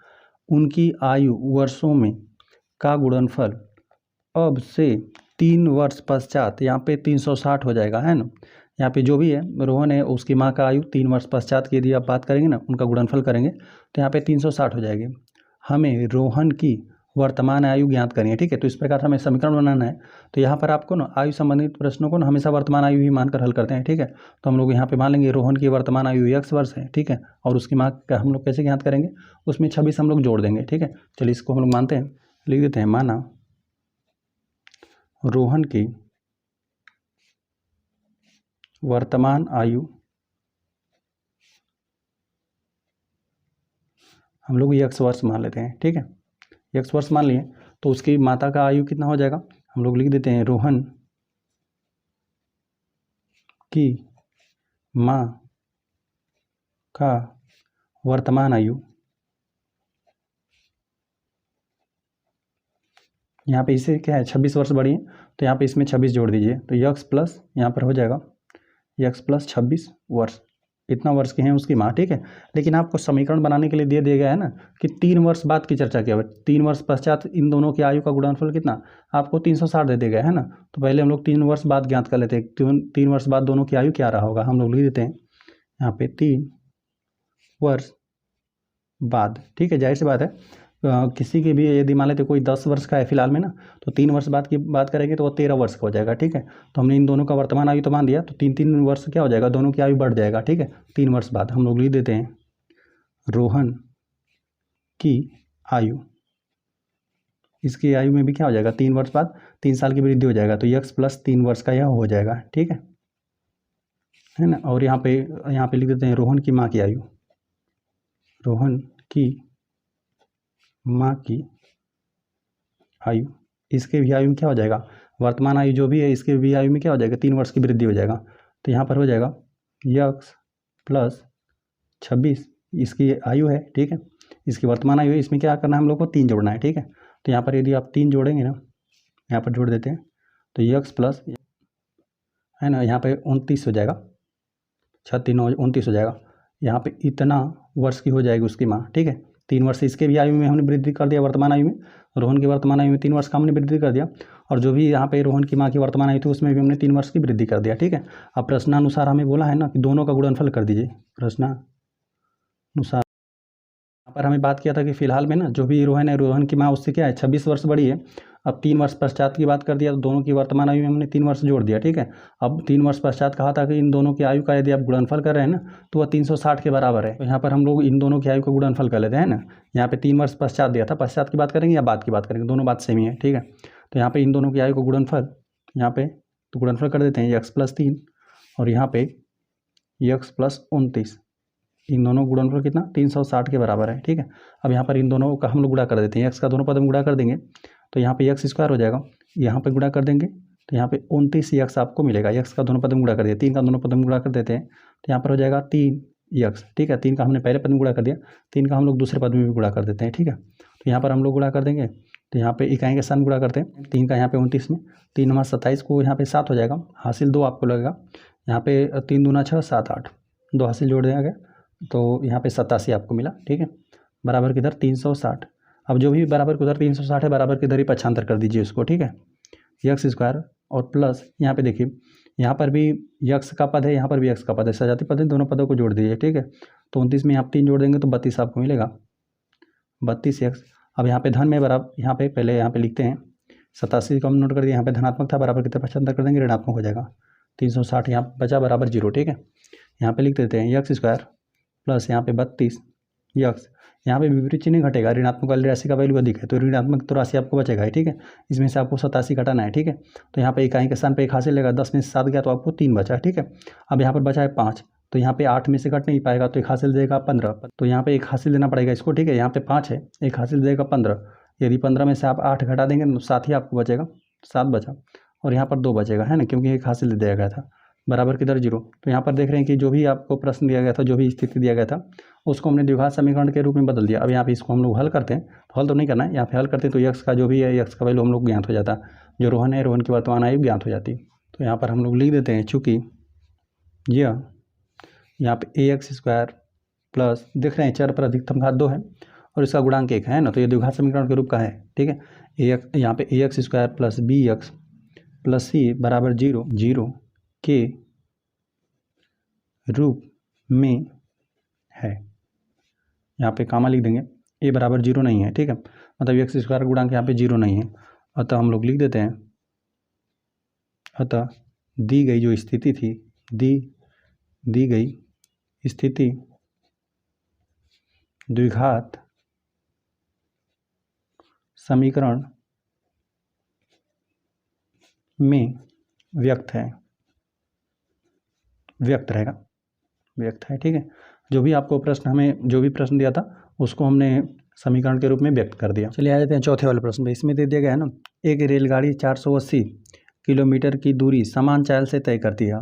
S1: उनकी आयु वर्षों में का गुणनफल अब से 3 वर्ष पश्चात, यहाँ पे 360 हो जाएगा, है ना। यहाँ पे जो भी है रोहन है उसकी माँ का आयु 3 वर्ष पश्चात की यदि आप बात करेंगे ना, उनका गुणनफल करेंगे तो यहाँ पे 360 हो जाएगी। हमें रोहन की वर्तमान आयु ज्ञात करिए। ठीक है, तो इस प्रकार से हमें समीकरण बनाना है। तो यहाँ पर आपको ना आयु संबंधित प्रश्नों को ना हमेशा वर्तमान आयु ही मानकर हल करते हैं। ठीक है, तो हम लोग यहाँ पे मान लेंगे रोहन की वर्तमान आयु 1 वर्ष है। ठीक है, और उसकी माँ का हम लोग कैसे ज्ञात करेंगे, उसमें 26 हम लोग जोड़ देंगे। ठीक है, चलिए इसको हम लोग मानते हैं, लिख देते हैं। माना रोहन की वर्तमान आयु हम लोग 1 वर्ष मान लेते हैं। ठीक है, 1 वर्ष मान लिए, तो उसकी माता का आयु कितना हो जाएगा, हम लोग लिख देते हैं रोहन की माँ का वर्तमान आयु, यहाँ पे इसे क्या है 26 वर्ष बड़ी है, तो यहाँ पे इसमें 26 जोड़ दीजिए, तो यक्स प्लस यहाँ पर हो जाएगा यक्स प्लस 26 वर्ष, इतना वर्ष की है उसकी माँ। ठीक है, लेकिन आपको समीकरण बनाने के लिए दे दिया गया है ना कि 3 वर्ष बाद की चर्चा किया, 3 वर्ष पश्चात इन दोनों की आयु का गुणनफल कितना, आपको 360 दे दिया गया है ना। तो पहले हम लोग 3 वर्ष बाद ज्ञात कर लेते हैं, 3 वर्ष बाद दोनों की आयु क्या रहा होगा, हम लोग लिख देते हैं यहाँ पे 3 वर्ष बाद। ठीक है, जाहिर सी बात है किसी की भी यदि मान लेते कोई 10 वर्ष का है फिलहाल में ना, तो 3 वर्ष बाद की बात करेंगे तो वो 13 वर्ष का हो जाएगा। ठीक है, तो हमने इन दोनों का वर्तमान आयु तो मान दिया, तो 3 वर्ष क्या हो जाएगा, दोनों की आयु बढ़ जाएगा। ठीक है, 3 वर्ष बाद हम लोग लिख देते हैं रोहन की आयु, इसकी आयु में भी क्या हो जाएगा 3 वर्ष बाद 3 साल की वृद्धि हो जाएगा, तो यक्स प्लस 3 वर्ष का यह हो जाएगा। ठीक है ना, और यहाँ पे लिख देते हैं रोहन की माँ की आयु, रोहन की माँ की आयु, इसके भी आयु में क्या हो जाएगा, वर्तमान आयु जो भी है इसके भी आयु में क्या हो जाएगा 3 वर्ष की वृद्धि हो जाएगा, तो यहाँ पर हो जाएगा यक्स प्लस 26 इसकी आयु है। ठीक है, इसकी वर्तमान आयु है, इसमें क्या करना है हम लोग को 3 जोड़ना है। ठीक है, तो यहाँ पर यदि आप 3 जोड़ेंगे ना, यहाँ पर जोड़ देते हैं, तो यक्स प्लस है ना, यहाँ पे 29 हो जाएगा, 36 9 29 हो जाएगा, यहाँ पे इतना वर्ष की हो जाएगी उसकी माँ। ठीक है, 3 वर्ष इसके भी आयु में हमने वृद्धि कर दिया, वर्तमान आयु में रोहन की वर्तमान आयु में 3 वर्ष का हमने वृद्धि कर दिया, और जो भी यहाँ पे रोहन की माँ की वर्तमान आयु थी उसमें भी हमने 3 वर्ष की वृद्धि कर दिया। ठीक है, अब प्रश्नानुसार हमें बोला है ना कि दोनों का गुणनफल कर दीजिए, प्रश्नानुसार यहाँ पर हमें बात किया था कि फिलहाल में ना जो भी रोहन है, रोहन की माँ उससे क्या है 26 वर्ष बड़ी है। अब 3 वर्ष पश्चात की बात कर दिया, तो दोनों की वर्तमान आयु में हमने 3 वर्ष जोड़ दिया। ठीक है, अब 3 वर्ष पश्चात कहा था कि इन दोनों की आयु का यदि आप गुणनफल कर रहे हैं ना तो वह 360 के बराबर है। तो यहाँ पर हम लोग इन दोनों की आयु का गुणनफल कर लेते हैं ना, यहाँ पे 3 वर्ष पश्चात दिया था, पश्चात की बात करेंगे या बाद की बात करेंगे, दोनों बात सेम ही है। ठीक है, तो यहाँ पे इन दोनों की आयु का गुणनफल, यहाँ पे तो गुणनफल कर देते हैं यक्स प्लस 3 और यहाँ पे यक्स प्लस 29, इन दोनों गुणनफल कितना 360 के बराबर है। ठीक है, अब यहाँ पर इन दोनों का हम लोग गुणा कर देते हैं, एक्स का दोनों पद में गुणा कर देंगे तो यहाँ पे एक्स स्क्वायर हो जाएगा, यहाँ पे गुणा कर देंगे तो यहाँ पे 29 एक्स आपको मिलेगा, एक्स का दोनों पद में गुणा कर दिया, 3 का दोनों पद में गुणा कर देते हैं तो यहाँ पर हो जाएगा 3 एक्स। ठीक है, 3 का हमने पहले पद में गुणा कर दिया, 3 का हम लोग दूसरे पद में भी गुणा कर देते हैं। ठीक है, तो यहाँ पर हम लोग गुणा कर देंगे, तो यहाँ पे इकाई के साथ गुणा करते हैं, 3 का यहाँ पे 29 में 3 हमारा 27 को यहाँ पे 7 हो जाएगा, हासिल 2 आपको लगेगा, यहाँ पे 3 दूना 6 7 8 2 हासिल जोड़ देंगे तो यहाँ पे 87 आपको मिला। ठीक है, बराबर किधर 360, अब जो भी बराबर के उधर 360 है बराबर के इधर ही पक्षांतर कर दीजिए उसको। ठीक है, यक्स स्क्वायर और प्लस यहाँ पे देखिए यहाँ पर भी यक्स का पद है, यहाँ पर भी यक्स का पद है, सजाती पद है, दोनों पदों को जोड़ दीजिए। ठीक है, तो 29 में आप 3 जोड़ देंगे तो 32 आपको मिलेगा, 32 एक्स। अब यहाँ पे धन में बराबर, यहाँ पे पहले यहाँ पे लिखते हैं 87 को हम नोट कर दिए, यहाँ पे धनात्मक था, बराबर की तरफ पक्षांतर कर देंगे, ऋणात्मक हो जाएगा 360, यहाँ बचा बराबर 0। ठीक है, यहाँ पे लिख देते हैं यक्स स्क्वायर प्लस यहाँ पे 32 यक्स, यहाँ पे विपरीत चिन्ह घटेगा, ऋणात्मक वाली राशि का वैल्यू अधिक है तो ऋणात्मक तो राशि आपको बचेगा ही। ठीक है, इसमें से आपको 87 घटाना है। ठीक है, तो यहाँ पे इकाई के स्थान पे 1 हासिल लेगा, 10 में से 7 गया तो आपको 3 बचा। ठीक है, अब यहाँ पर बचा है 5, तो यहाँ पे 8 में से घट नहीं पाएगा तो 1 हासिल देगा 15, तो यहाँ पे 1 हासिल देना पड़ेगा इसको। ठीक है, यहाँ पे 5 है, 1 हासिल देगा 15, यदि 15 में से आप 8 घटा देंगे तो 7 ही आपको बचेगा, 7 बचा, और यहाँ पर 2 बचेगा है ना, क्योंकि 1 हासिल दे दिया गया था, बराबर किधर 0। तो यहाँ पर देख रहे हैं कि जो भी आपको प्रश्न दिया गया था, जो भी स्थिति दिया गया था उसको हमने द्विघात समीकरण के रूप में बदल दिया। अब यहाँ पे इसको हम लोग हल करते हैं, तो हल तो नहीं करना है, यहाँ पे हल करते हैं तो यक्स का जो भी है यक्स का वैल्यू हम लोग ज्ञात हो जाता, जो रोहन है रोहन की वर्तमान आयु ज्ञात हो जाती। तो यहाँ पर हम लोग लिख देते हैं चूँकि यह यहाँ पे ए एक्स स्क्वायर प्लस देख रहे हैं चर पर अधिकतम घात 2 है और इसका गुणांक 1 है ना, तो ये द्विघात समीकरण के रूप का है। ठीक है, यहाँ पे A X square plus B X plus C बराबर 0 के रूप में है, यहाँ पे कामा लिख देंगे, ए बराबर 0 नहीं है। ठीक है, मतलब एक्स स्क्वायर गुणांक यहाँ पे 0 नहीं है। अतः हम लोग लिख देते हैं, अतः दी गई जो स्थिति थी, दी गई स्थिति द्विघात समीकरण में व्यक्त है, व्यक्त रहेगा, व्यक्त है। ठीक है, जो भी आपको प्रश्न, हमें जो भी प्रश्न दिया था उसको हमने समीकरण के रूप में व्यक्त कर दिया। चलिए आ जाते हैं चौथे वाले प्रश्न पे। इसमें दे दिया गया है ना, एक रेलगाड़ी 480 किलोमीटर की दूरी समान चाल से तय करती है।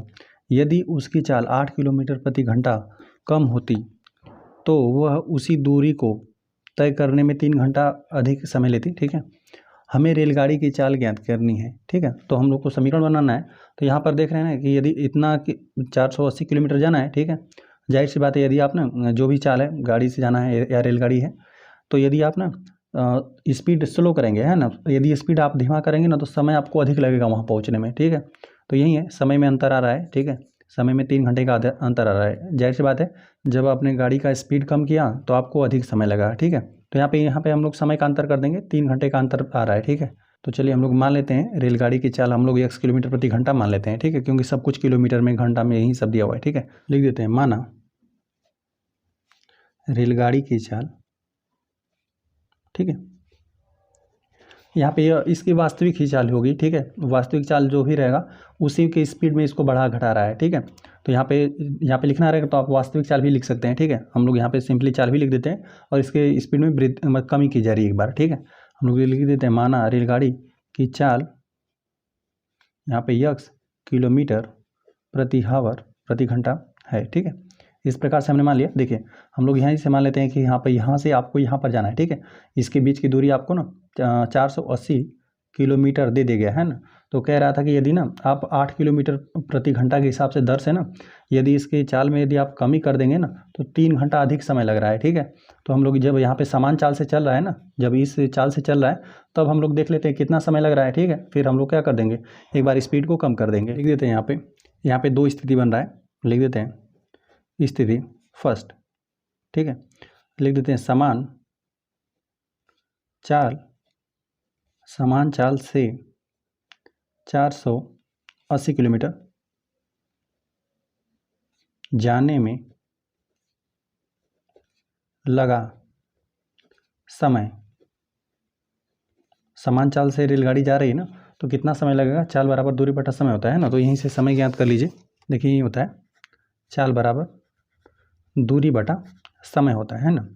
S1: यदि उसकी चाल 8 किलोमीटर प्रति घंटा कम होती तो वह उसी दूरी को तय करने में 3 घंटा अधिक समय लेती। ठीक है, हमें रेलगाड़ी की चाल ज्ञात करनी है। ठीक है, तो हम लोग को समीकरण बनाना है। तो यहाँ पर देख रहे हैं ना कि यदि इतना 480 किलोमीटर जाना है, ठीक है, जाहिर सी बात है यदि आप ना जो भी चाल है, गाड़ी से जाना है या रेलगाड़ी है, तो यदि आप ना स्पीड स्लो करेंगे, है ना, यदि स्पीड आप धीमा करेंगे ना तो समय आपको अधिक लगेगा वहाँ पहुँचने में। ठीक है, तो यही है, समय में अंतर आ रहा है। ठीक है, समय में 3 घंटे का अंतर आ रहा है। जाहिर सी बात है जब आपने गाड़ी का स्पीड कम किया तो आपको अधिक समय लगा। ठीक है, तो यहाँ पे हम लोग समय का अंतर कर देंगे, 3 घंटे का अंतर आ रहा है। ठीक है, तो चलिए हम लोग मान लेते हैं रेलगाड़ी की चाल हम लोग 1 किलोमीटर प्रति घंटा मान लेते हैं। ठीक है, क्योंकि सब कुछ किलोमीटर में, घंटा में यही सब दिया हुआ है। ठीक है, लिख देते हैं, माना रेलगाड़ी की चाल, ठीक है, यहाँ पे इसकी वास्तविक ही चाल होगी। ठीक है, वास्तविक चाल जो भी रहेगा उसी के स्पीड में इसको बढ़ा घटा रहा है। ठीक है, तो यहाँ पे लिखना रहेगा तो आप वास्तविक चाल भी लिख सकते हैं। ठीक है, हम लोग यहाँ पे सिंपली चाल भी लिख देते हैं और इसके स्पीड में कमी की जा रही है एक बार। ठीक है, हम लोग लिख देते हैं, माना रेलगाड़ी की चाल यहाँ पे x किलोमीटर प्रति हावर प्रति घंटा है। ठीक है, इस प्रकार से हमने मान लिया। देखिए हम लोग यहाँ से मान लेते हैं कि यहाँ से आपको यहाँ पर जाना है। ठीक है, इसके बीच की दूरी आपको ना 480 किलोमीटर दे दिया गया है ना। तो कह रहा था कि यदि ना आप 8 किलोमीटर प्रति घंटा के हिसाब से दर से ना यदि इसकी चाल में यदि आप कमी कर देंगे ना तो 3 घंटा अधिक समय लग रहा है। ठीक है, तो हम लोग जब यहाँ पे समान चाल से चल रहा है ना, जब इस चाल से चल रहा है तब हम लोग देख लेते हैं कितना समय लग रहा है। ठीक है, फिर हम लोग क्या कर देंगे, एक बार स्पीड को कम कर देंगे। लिख देते हैं यहाँ पे 2 स्थिति बन रहा है, लिख देते हैं स्थिति फर्स्ट। ठीक है, लिख देते हैं समान चाल से 480 किलोमीटर जाने में लगा समय। समान चाल से रेलगाड़ी जा रही है ना तो कितना समय लगेगा, चाल बराबर दूरी बटा समय होता है ना, तो यहीं से समय ज्ञात कर लीजिए। देखिए ये होता है चाल बराबर दूरी बटा समय होता है ना।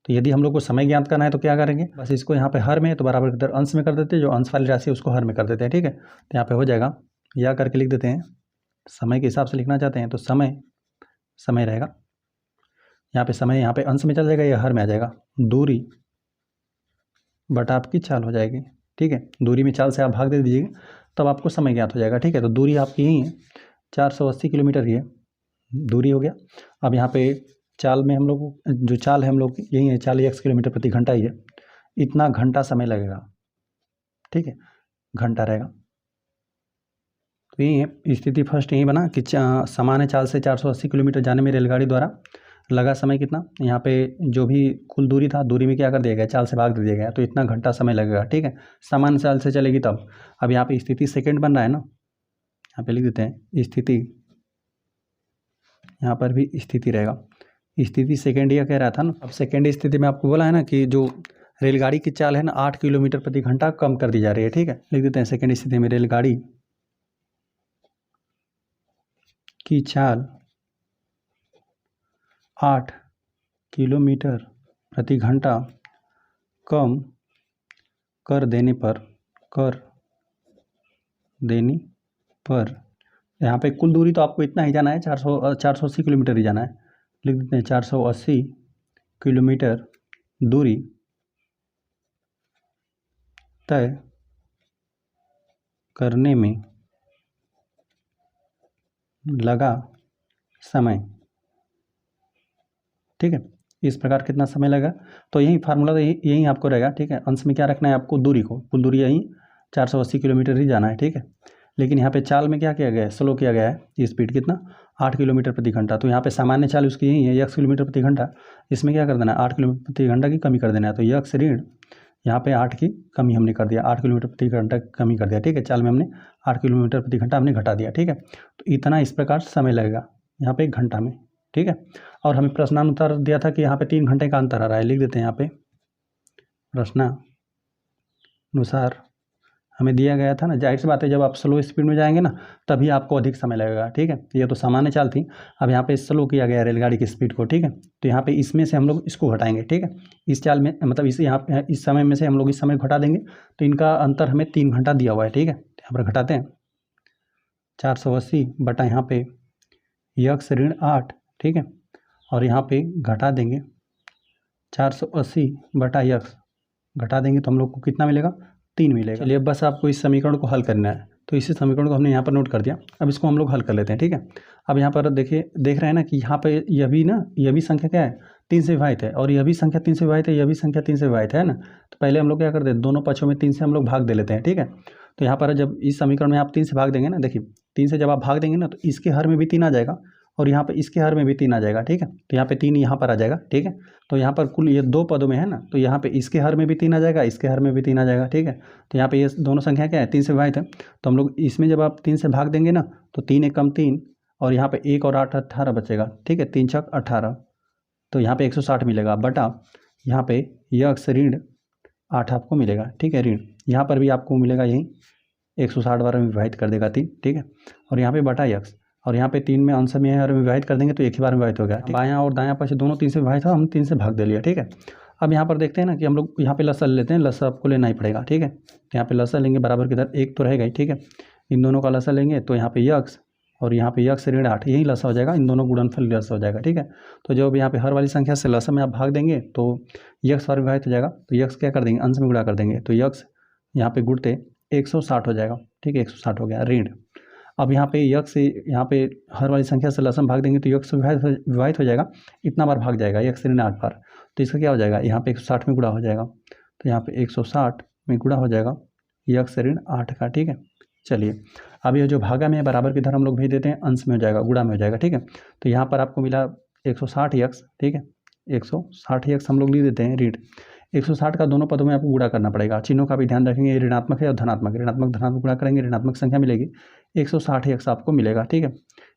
S1: तो यदि हम लोग को समय ज्ञात करना है तो क्या करेंगे, बस इसको यहाँ पे हर में तो बराबर की तरह अंश में कर देते हैं, जो अंश वाली राशि है उसको हर में कर देते हैं। ठीक है, तो यहाँ पे हो जाएगा, या करके लिख देते हैं, समय के हिसाब से लिखना चाहते हैं तो समय रहेगा, यहाँ पे समय यहाँ पे अंश में चल जाएगा या हर में आ जाएगा, दूरी बटा आपकी चाल हो जाएगी। ठीक है, दूरी में चाल से आप भाग दे दीजिएगा तब आपको समय ज्ञात हो जाएगा। ठीक है, तो दूरी आपकी यही है 480 किलोमीटर ही है, दूरी हो गया। अब यहाँ पे चाल में हम लोग जो चाल है हम लोग यही है, चाल 1 किलोमीटर प्रति घंटा ही है, इतना घंटा समय लगेगा। ठीक है, घंटा रहेगा। तो यही है स्थिति फर्स्ट, यही बना कि सामान्य चाल से 480 किलोमीटर जाने में रेलगाड़ी द्वारा लगा समय कितना, यहाँ पे जो भी कुल दूरी था, दूरी में क्या कर दिया गया, चाल से भाग दे दिया गया, तो इतना घंटा समय लगेगा। ठीक है, सामान्य चाल से चलेगी तब। अब यहाँ पे स्थिति सेकेंड बन रहा है ना, यहाँ पे लिख देते हैं स्थिति, यहाँ पर भी स्थिति रहेगा, स्थिति सेकेंड यह कह रहा था ना। अब सेकेंड स्थिति में आपको बोला है ना कि जो रेलगाड़ी की चाल है ना 8 किलोमीटर प्रति घंटा कम कर दी जा रही है। ठीक है, लिख देते हैं सेकेंड स्थिति में रेलगाड़ी की चाल 8 किलोमीटर प्रति घंटा कम कर देने पर यहाँ पे कुल दूरी तो आपको इतना ही जाना है, 480 किलोमीटर ही जाना है। लिख देते हैं 480 किलोमीटर दूरी तय करने में लगा समय। ठीक है, इस प्रकार कितना समय लगा, तो यही फार्मूला तो यही आपको रहेगा। ठीक है, अंश में क्या रखना है आपको, दूरी को, कुल दूरी यही 480 किलोमीटर ही जाना है। ठीक है, लेकिन यहाँ पे चाल में क्या किया गया है, स्लो किया गया है, स्पीड कितना 8 किलोमीटर प्रति घंटा। तो यहाँ पे सामान्य चाल उसकी यही है 1 किलोमीटर प्रति घंटा, इसमें क्या कर देना है 8 किलोमीटर प्रति घंटा की कमी कर देना है, तो 1 ऋण यहाँ पे 8 की कमी हमने कर दिया, 8 किलोमीटर प्रति घंटा कमी कर दिया, ठीक है। चाल में हमने 8 किलोमीटर प्रति घंटा हमने घटा दिया, ठीक है। तो इतना इस प्रकार समय लगेगा यहाँ पे 1 घंटा में, ठीक है। और हमें प्रश्नानुसार दिया था कि यहाँ पे 3 घंटे का अंतर आ रहा है, लिख देते हैं यहाँ पे प्रश्नानुसार हमें दिया गया था ना। जाहिर सी बात है, जब आप स्लो स्पीड में जाएंगे ना तभी आपको अधिक समय लगेगा, ठीक है। ये तो सामान्य चाल थी, अब यहाँ पे स्लो किया गया रेलगाड़ी की स्पीड को, ठीक है। तो यहाँ पे इसमें से हम लोग इसको घटाएंगे, ठीक है। इस चाल में मतलब इस समय में से हम लोग इस समय घटा देंगे, तो इनका अंतर हमें 3 घंटा दिया हुआ है, ठीक है। यहाँ पर घटाते हैं 480 बटा यहाँ पे यक्स ऋण 8, ठीक है। और यहाँ पे घटा देंगे 480 बटा यक्स, घटा देंगे तो हम लोग को कितना मिलेगा, 3 मिलेगा। चलिए बस आपको इस समीकरण को हल करना है, तो इसी समीकरण को हमने यहाँ पर नोट कर दिया। अब इसको हम लोग हल कर लेते हैं, ठीक है। अब यहाँ पर देखिए, देख रहे हैं ना कि यहाँ पे यह भी संख्या क्या है, 3 से विभाजित है, और यह भी संख्या 3 से विभाजित है, यह भी संख्या 3 से विभाजित है ना। तो पहले हम लोग क्या करते हैं, दोनों पक्षों में 3 से हम लोग भाग दे लेते हैं, ठीक है। तो यहाँ पर जब इस समीकरण में आप 3 से भाग देंगे ना, देखिए 3 से जब आप भाग देंगे ना तो इसके हर में भी 3 आ जाएगा, और यहाँ पे इसके हर में भी 3 आ जाएगा, ठीक है। तो यहाँ पे 3 यहाँ पर आ जाएगा, ठीक है। तो यहाँ पर कुल ये 2 पदों में है ना, तो यहाँ पे इसके हर में भी 3 आ जाएगा, इसके हर में भी 3 आ जाएगा, ठीक है। तो यहाँ पे ये दोनों संख्या क्या है, 3 से विभाजित है। तो हम लोग इसमें जब आप 3 से भाग देंगे ना तो 3 एकम 3, और यहाँ पे 1 और 8 18 बचेगा, ठीक है। 3 छक 18, तो यहाँ पे 160 मिलेगा, बटा यहाँ पे यक्स ऋण 8 आपको मिलेगा, ठीक है। ऋण यहाँ पर भी आपको मिलेगा यही 160 बार में विभाजित कर देगा 3, ठीक है। और यहाँ पे बटा यक्स, और यहाँ पे 3 में अंश में है और विभाजित कर देंगे तो एक ही बार में विभाजित हो गया। बायां और दायां पक्ष दोनों 3 से विभाजित था, हम 3 से भाग दे लिया, ठीक है। अब यहाँ पर देखते हैं ना कि हम लोग यहाँ पे लसा लेते हैं, लसा आपको लेना ही पड़ेगा, ठीक है। तो यहाँ पे लसा लेंगे, बराबर की तरह 1 तो रहेगा ही, ठीक है। इन दोनों का लसा लेंगे तो यहाँ पे यक्स और यहाँ पे यक्स ऋण 8, यही लसा हो जाएगा, इन दोनों गुणनफल लसा हो जाएगा, ठीक है। तो जब यहाँ पे हर वाली संख्या से लसा में आप भाग देंगे तो यक्स बार विभाजित हो जाएगा, तो यक्स क्या कर देंगे, अंश में गुणा कर देंगे, तो यक्स यहाँ पे गुणते 160 हो जाएगा, ठीक है। 160 हो गया ऋण। अब यहाँ पे यक्स से यहाँ पे हर वाली संख्या से लसम भाग देंगे तो यक्स से विभाजित हो जाएगा, इतना बार भाग जाएगा यक्स ऋण 8 बार, तो इसका क्या हो जाएगा, यहाँ पे 160 में गुणा हो जाएगा, तो यहाँ पे 160 में गुणा हो जाएगा यक्स ऋण 8 का, ठीक है। चलिए अब ये जो भागा में है बराबर की तरह हम लोग भेज देते हैं, अंश में हो जाएगा, गुणा में हो जाएगा, ठीक है। तो यहाँ पर आपको मिला 160 यक्स, ठीक है। 160 यक्स हम लोग लिख देते हैं ऋण 160 का दोनों पदों में आपको गुणा करना पड़ेगा, चिन्हों का भी ध्यान रखेंगे, ऋणात्मक है और धनात्मक, ऋणात्मक धनात्मक गुणा करेंगे, ऋणात्मक संख्या मिलेगी 160 एक्स आपको मिलेगा, ठीक है।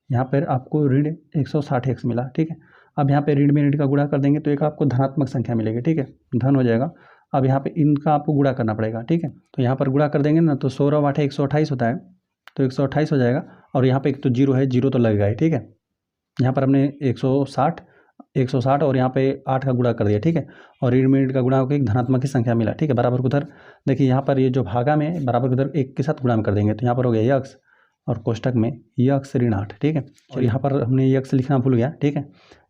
S1: यहाँ पर आपको ऋण 160 एक्स मिला, ठीक है। अब यहाँ पे ऋण में ऋण का गुणा कर देंगे तो एक आपको धनात्मक संख्या मिलेगी, ठीक है, धन हो जाएगा। अब यहाँ पे इनका आपको गुणा करना पड़ेगा, ठीक है। तो यहाँ पर गुणा कर देंगे ना तो 16 8 128 होता है, तो 128 हो जाएगा, और यहाँ पे एक तो जीरो है, जीरो तो लगेगा ही, ठीक है। यहाँ पर हमने 160 और यहाँ पे 8 का गुणा कर दिया, ठीक है। और ऋण में ऋण का गुणा होकर एक धनात्मक की संख्या मिला, ठीक है। बराबर को उधर देखिए, यहाँ पर ये जो भागा में बराबर को उधर 1 के साथ गुणा में कर देंगे, तो यहाँ पर हो गया यक्स और कोष्टक में यक्स ऋण 8, ठीक है। और यहाँ पर हमने यक्स लिखना भूल गया, ठीक है।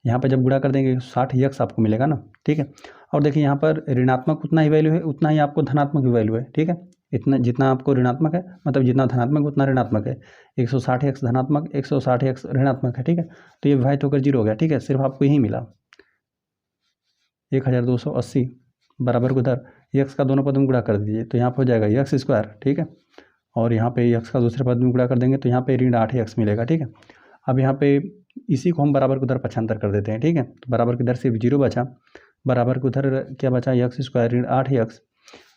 S1: यहाँ पर जब गुणा कर देंगे 60 यक्स आपको मिलेगा ना, ठीक है। और देखिए यहाँ पर ऋणात्मक उतना ही वैल्यू है, उतना ही आपको धनात्मक भी वैल्यू है, ठीक है। इतना जितना आपको ऋणात्मक है, मतलब जितना धनात्मक उतना ऋणात्मक है, 160 एक्स धनात्मक 160 एक्स ऋणात्मक है, ठीक है। तो ये विभाजित होकर जीरो हो गया, ठीक है। सिर्फ आपको यही मिला 1280 बराबर को उधर यक्स का दोनों पद में गुणा कर दीजिए, तो यहाँ पर हो जाएगा यक्स स्क्वायर, ठीक है। और यहाँ पे यक्स का दूसरे पद में गुणा कर देंगे तो यहाँ पे ऋण 8 यक्स मिलेगा, ठीक है। अब यहाँ पे इसी को हम बराबर को उधर पक्षांतर कर देते हैं, ठीक है। तो बराबर के इधर सिर्फ जीरो बचा, बराबर को उधर क्या बचा, यक्स स्क्वायर ऋण 8 यक्स,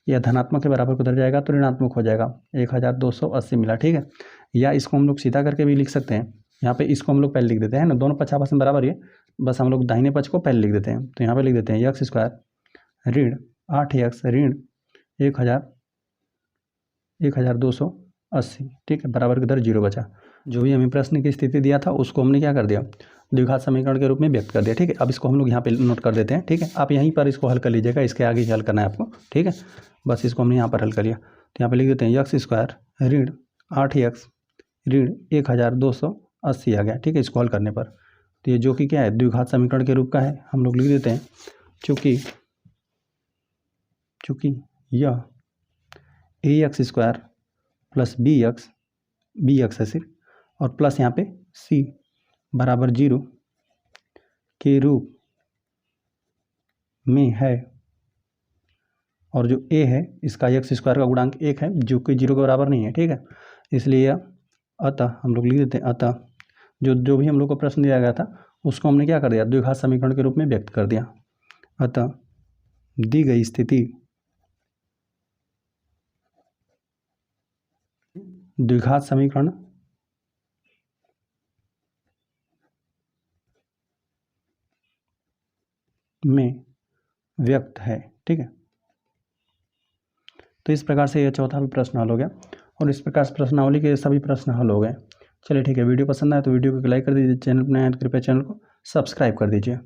S1: यह धनात्मक के बराबर को उधर जाएगा तो ऋणात्मक हो जाएगा, 1280 मिला, ठीक है। या इसको हम लोग सीधा करके भी लिख सकते हैं, यहाँ पे इसको हम लोग पहले लिख देते हैं ना, दोनों पक्ष आपस में बराबर ही है, बस हम लोग दाहिने पक्ष को पहले लिख देते हैं। तो यहाँ पे लिख देते हैं यक्स स्क्वायर ऋण 8 यक्स ऋण 1280, ठीक है, बराबर के इधर जीरो बचा। जो भी हमें प्रश्न की स्थिति दिया था उसको हमने क्या कर दिया, द्विघात समीकरण के रूप में व्यक्त कर दिया, ठीक है। अब इसको हम लोग यहाँ पे नोट कर देते हैं, ठीक है। आप यहीं पर इसको हल कर लीजिएगा, इसके आगे ही हल करना है आपको, ठीक है। बस इसको हमने यहाँ पर हल कर लिया, तो यहाँ पे लिख देते हैं यक्स स्क्वायर ऋण 8 यक्स ऋण 1280 आ गया, ठीक है, इसको हल करने पर। तो ये जो कि क्या है, द्विघात समीकरण के रूप का है, हम लोग लिख देते हैं चूँकि यह A X square plus B X है सिर्फ, और प्लस यहाँ पे सी बराबर जीरो के रूप में है, और जो ए है इसका एक्स स्क्वायर का गुणांक 1 है जो कि जीरो के बराबर नहीं है, ठीक है। इसलिए अतः हम लोग लिख देते हैं, अतः जो भी हम लोग को प्रश्न दिया गया था उसको हमने क्या कर दिया, द्विघात समीकरण के रूप में व्यक्त कर दिया। अतः दी गई स्थिति द्विघात समीकरण में व्यक्त है। ठीक है, तो इस प्रकार से यह चौथा भी प्रश्न हल हो गया और इस प्रकार से प्रश्नावली के सभी प्रश्न हल हो गए। चलिए ठीक है, वीडियो पसंद आए तो वीडियो को लाइक कर दीजिए, चैनल पर नए हैं तो कृपया चैनल को सब्सक्राइब कर दीजिए।